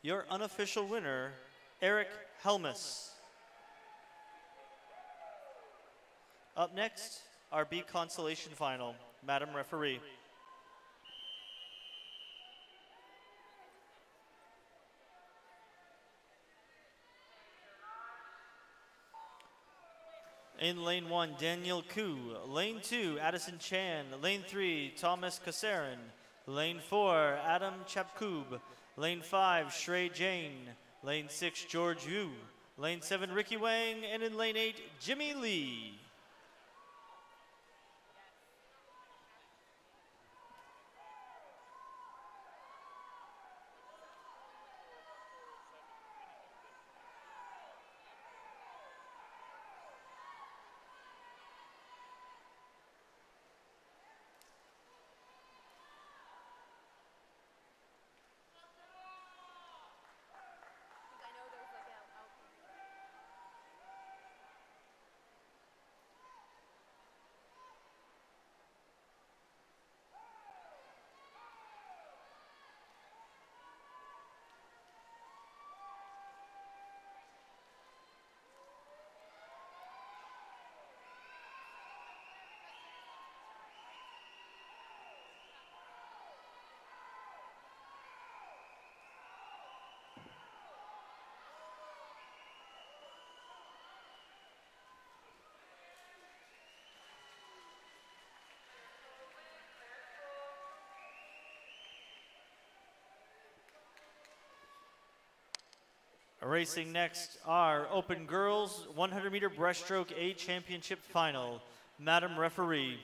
Your unofficial winner, Eric Helmus. Up next, our B consolation final. Madam Referee. In lane 1, Daniel Koo. Lane 2, Addison Chan. Lane 3, Thomas Kasarin. Lane 4, Adam Chapkub. Lane 5, Shrey Jain. Lane 6, George Yu. Lane 7, Ricky Wang. And in lane 8, Jimmy Lee. Racing next, our Open Girls 100-meter breaststroke A Championship Final. Madam Referee.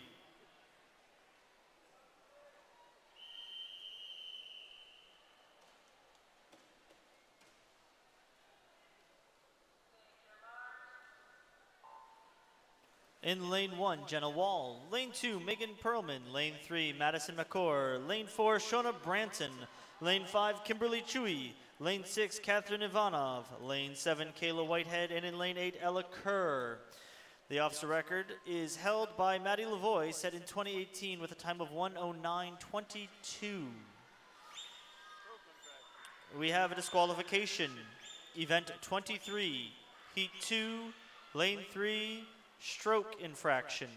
In lane 1, Jenna Wall. Lane 2, Megan Perlman. Lane 3, Madison McCord. Lane 4, Shona Branton. Lane 5, Kimberly Chewy. Lane 6, Catherine Ivanov. Lane 7, Kayla Whitehead. And in lane 8, Ella Kerr. The officer record is held by Maddie Lavoie, set in 2018 with a time of 1:09:22. We have a disqualification. Event 23, Heat 2, Lane 3, stroke infraction.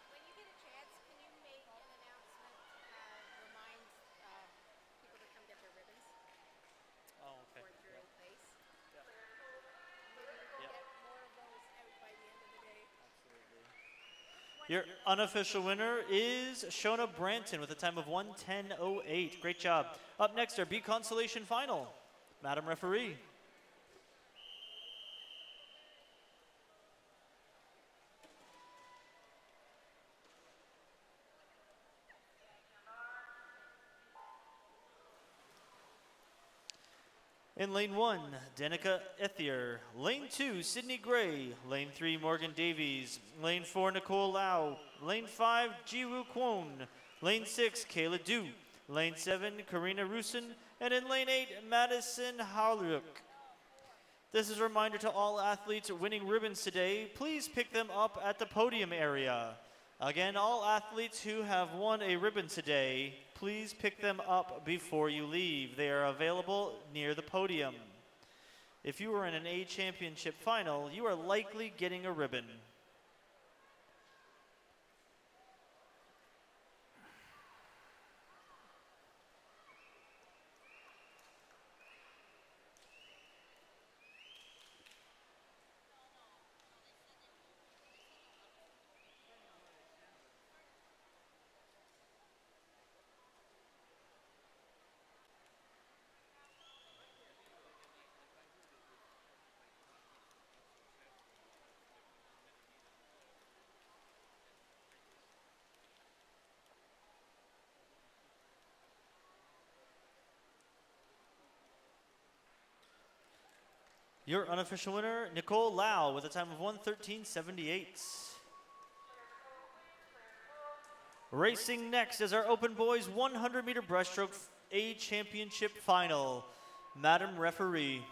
When you get a chance, can you make an announcement, remind people to come get their ribbons Oh, okay. for through base? Yeah. Maybe we can get more of those out by the end of the day. Your unofficial winner is Shona Branton with a time of 1:10:08. Great job. Up next, our B Consolation Final. Madam Referee. In lane 1, Danica Ethier. Lane 2, Sydney Gray. Lane 3, Morgan Davies. Lane 4, Nicole Lau. Lane 5, Jiwoo Kwon. Lane 6, Kayla Du. Lane 7, Karina Rusin. And in lane 8, Madison Howluk. This is a reminder to all athletes winning ribbons today. Please pick them up at the podium area. Again, all athletes who have won a ribbon today, please pick them up before you leave. They are available near the podium. If you are in an A championship final, you are likely getting a ribbon. Your unofficial winner, Nicole Lau, with a time of 1:13:78. Racing next is our Open Boys 100-meter breaststroke A Championship Final. Madam Referee.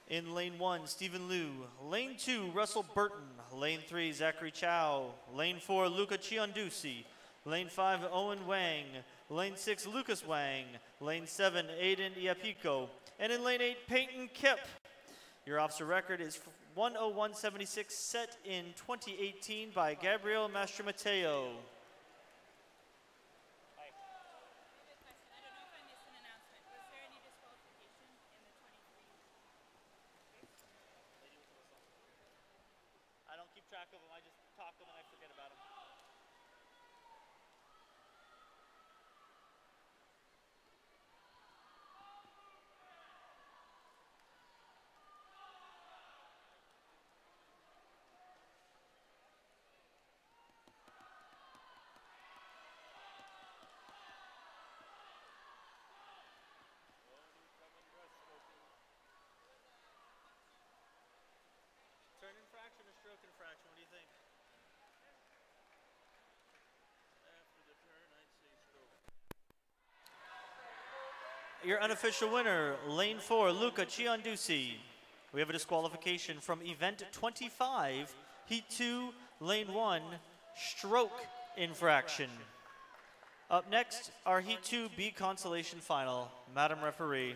In lane 1, Stephen Liu. Lane 2, Russell Burton. Lane 3, Zachary Chow. Lane 4, Luca Chiondusi. Lane 5, Owen Wang. Lane 6, Lucas Wang. Lane 7, Aiden Iapico. And in lane 8, Peyton Kip. Your officer record is 1:01:76, set in 2018 by Gabriel Mastromateo. I don't keep track of them. I just talk them and I forget about them. Turn infraction or stroke infraction? What do you think? After the turn, I'd say stroke. Your unofficial winner, lane 4, Luca Chiondusi. we have a disqualification from event 25, heat 2, lane 1, stroke infraction. Up next, our heat 2B consolation final. Madam Referee.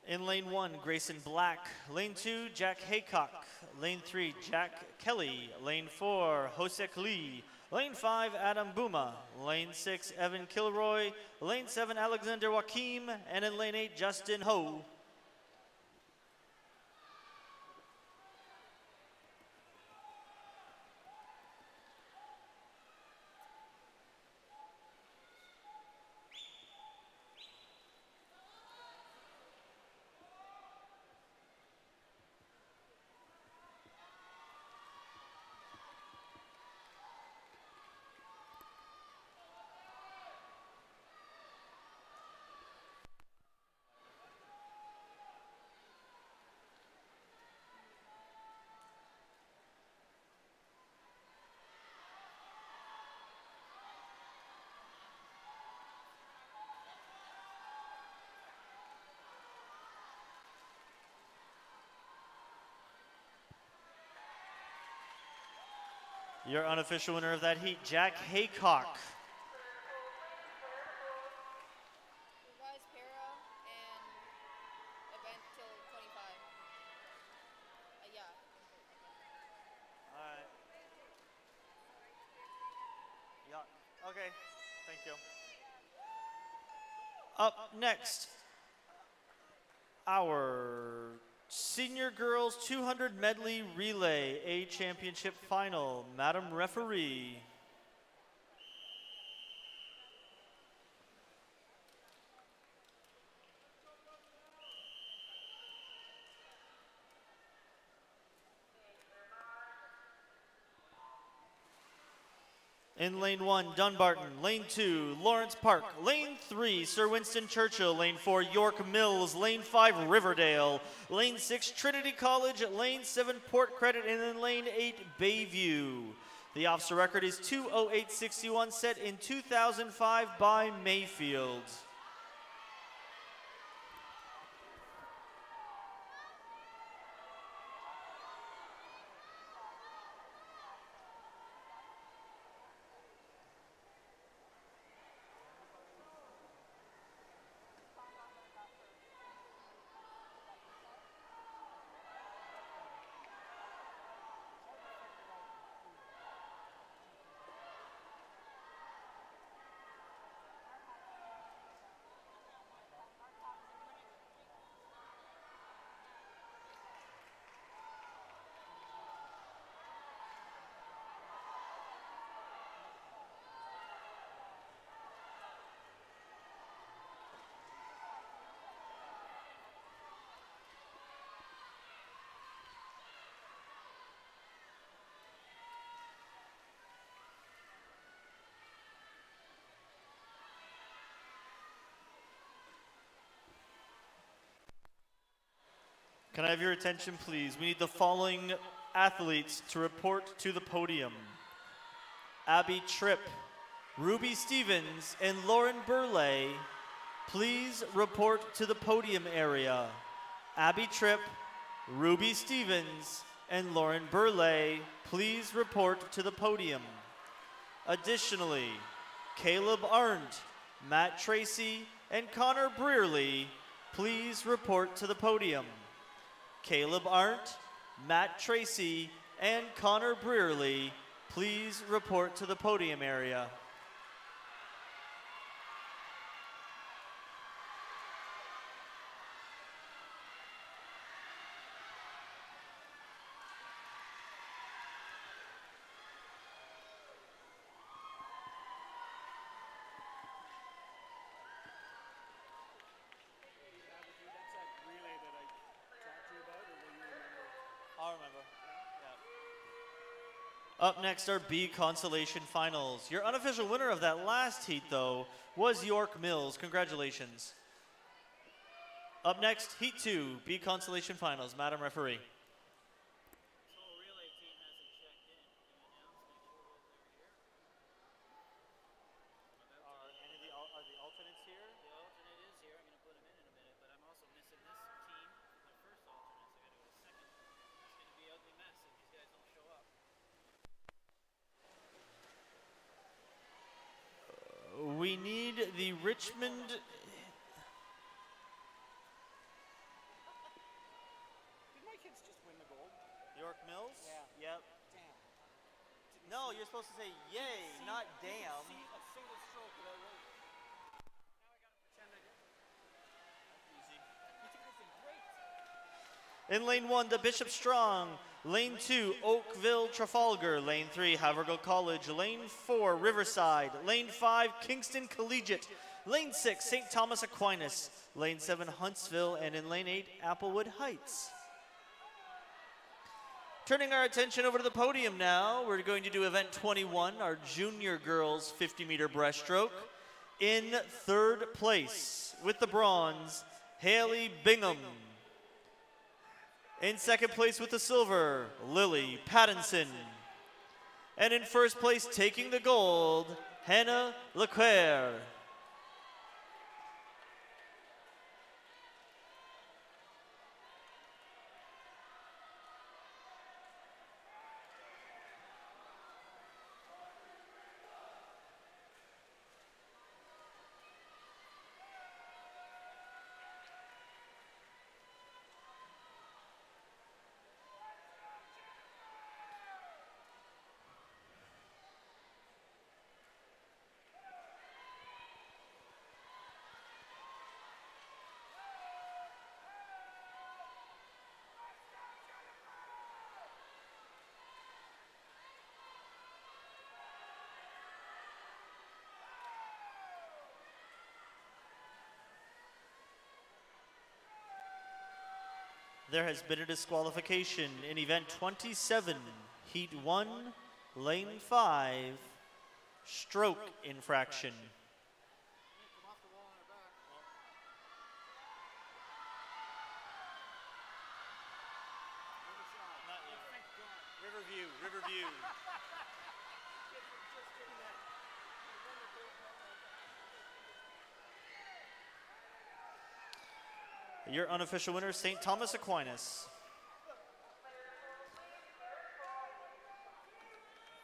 In lane 1, Grayson Black. Lane 2, Jack Haycock. Lane 3, Jack Kelly. Lane 4, Hosek Lee. Lane 5, Adam Buma. Lane 6, Evan Kilroy. Lane 7, Alexander Joaquim. And in lane 8, Justin Ho. Your unofficial winner of that heat, Jack Haycock. Revised para and event till 25. Yeah. All right. Yeah. Okay. Thank you. Up next, our Senior Girls 200 Medley Relay A Championship Final. Madam Referee. In lane 1, Dunbarton. Lane 2, Lawrence Park. Lane 3, Sir Winston Churchill. Lane 4, York Mills. Lane 5, Riverdale. Lane 6, Trinity College. Lane 7, Port Credit. And in lane 8, Bayview. The OFSAA record is 2:08.61, set in 2005 by Mayfield. Can I have your attention, please? We need the following athletes to report to the podium. Abby Tripp, Ruby Stevens, and Lauren Burley, please report to the podium area. Abby Tripp, Ruby Stevens, and Lauren Burley, please report to the podium. Additionally, Caleb Arndt, Matt Tracy, and Connor Brearley, please report to the podium. Caleb Arndt, Matt Tracy, and Connor Brearley, please report to the podium area. I'll remember. Yeah. Up next are B Consolation Finals. Your unofficial winner of that last heat, though, was York Mills. Congratulations. Up next, Heat 2, B Consolation Finals. Madam Referee. We need the Richmond. Did my kids just win the gold? York Mills? Yeah. Yep. No, you're supposed to say yay, not damn. See a single stroke without winning. Now I gotta pretend I did. Easy. You guys did great. In lane 1, the Bishop Strong. Lane 2, Oakville Trafalgar. Lane 3, Havergal College. Lane 4, Riverside. Lane 5, Kingston Collegiate. Lane 6, St. Thomas Aquinas. Lane 7, Huntsville. And in lane 8, Applewood Heights. Turning our attention over to the podium now, we're going to do event 21, our junior girls 50-meter breaststroke. In third place with the bronze, Haley Bingham. In second place with the silver, Lily Pattinson. And in first place, taking the gold, Hannah Leclerc. There has been a disqualification in event 27, heat 1, lane 5, stroke infraction. Riverview. Your unofficial winner, St. Thomas Aquinas.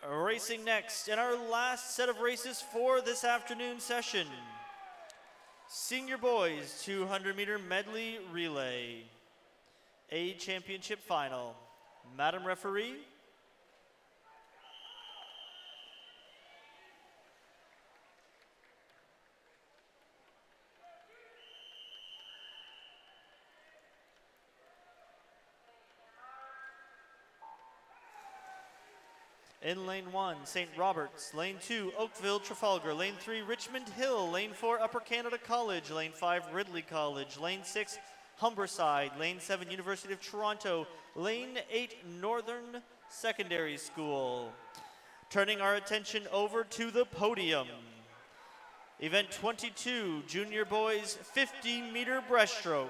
Racing next in our last set of races for this afternoon session. Senior boys 200-meter medley relay. A championship final. Madam Referee. In lane 1, St. Robert's. Lane 2, Oakville Trafalgar. Lane 3, Richmond Hill. Lane 4, Upper Canada College. Lane 5, Ridley College. Lane 6, Humberside. Lane 7, University of Toronto. Lane 8, Northern Secondary School. Turning our attention over to the podium. Event 22, Junior Boys 50-meter breaststroke.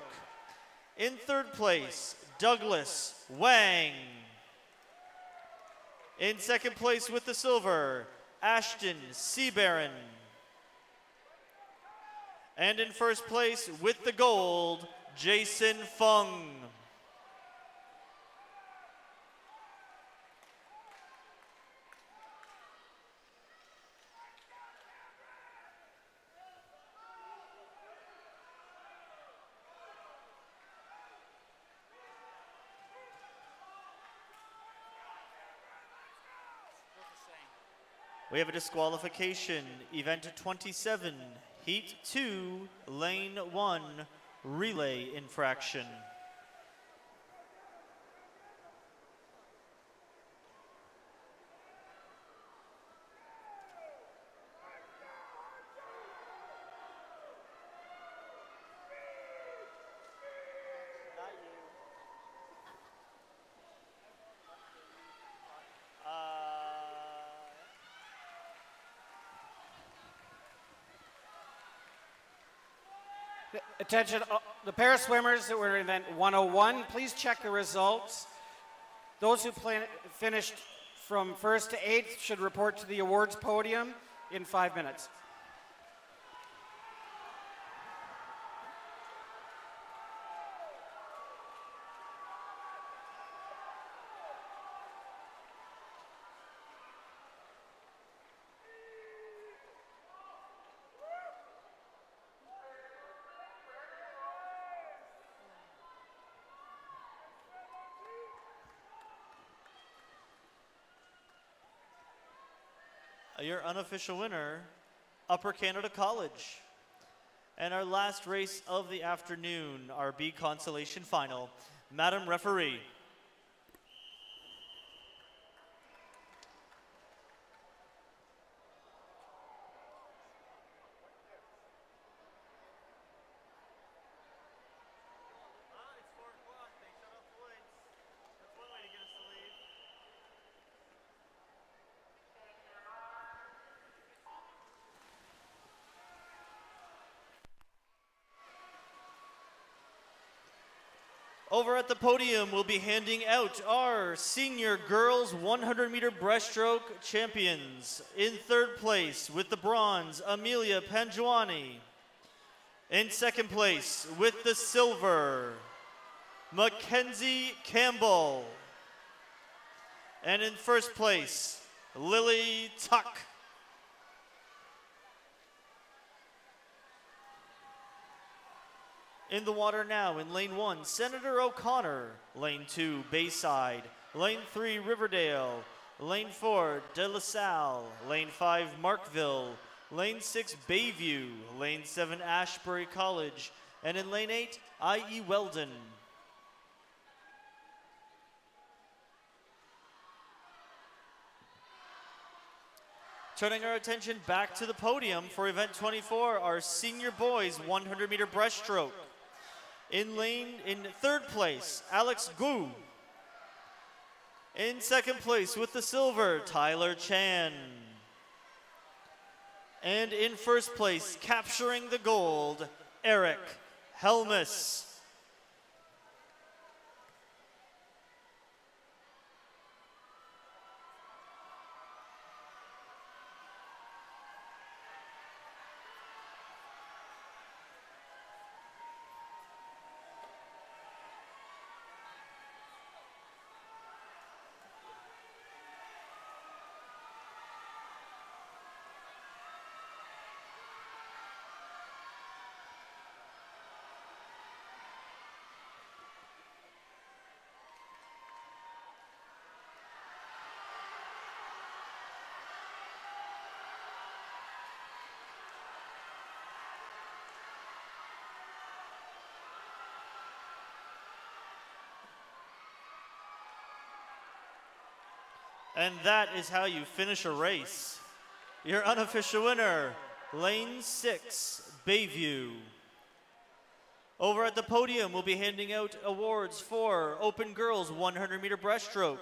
In third place, Douglas Wang. In second place with the silver, Ashton Seabaron. And in first place with the gold, Jason Fung. We have a disqualification, event 27, heat 2, lane 1, relay infraction. Attention, the pair of swimmers that were in event 101, please check the results. Those who finished from 1st to 8th should report to the awards podium in 5 minutes. Your unofficial winner, Upper Canada College. And our last race of the afternoon, our B Consolation Final. Madam Referee. Over at the podium, we'll be handing out our senior girls 100-meter breaststroke champions. In third place with the bronze, Amelia Panjuani. In second place with the silver, Mackenzie Campbell. And in first place, Lily Tuck. In the water now, in lane 1, Senator O'Connor. Lane 2, Bayside. Lane 3, Riverdale. Lane 4, De La Salle. Lane 5, Markville. Lane 6, Bayview. Lane 7, Ashbury College. And in lane 8, I.E. Weldon. Turning our attention back to the podium for event 24, our senior boys 100-meter breaststroke. In third place, Alex Gu. In second place with the silver, Tyler Chan. And in first place, capturing the gold, Eric Helmus. And that is how you finish a race. Your unofficial winner, lane 6, Bayview. Over at the podium, we'll be handing out awards for Open Girls 100-meter breaststroke.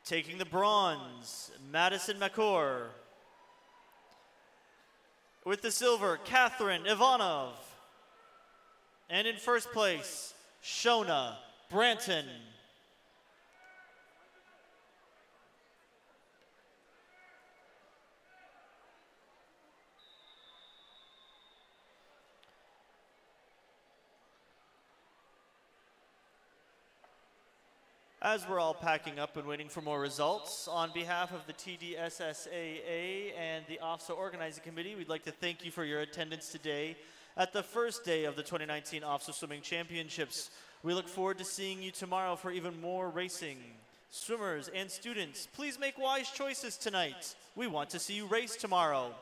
Taking the bronze, Madison McCord. With the silver, Catherine Ivanov. And in first place, Shona Branton. As we're all packing up and waiting for more results, on behalf of the TDSSAA and the OFSAA Organizing Committee, we'd like to thank you for your attendance today at the first day of the 2019 OFSAA Swimming Championships. We look forward to seeing you tomorrow for even more racing. Swimmers and students, please make wise choices tonight. We want to see you race tomorrow.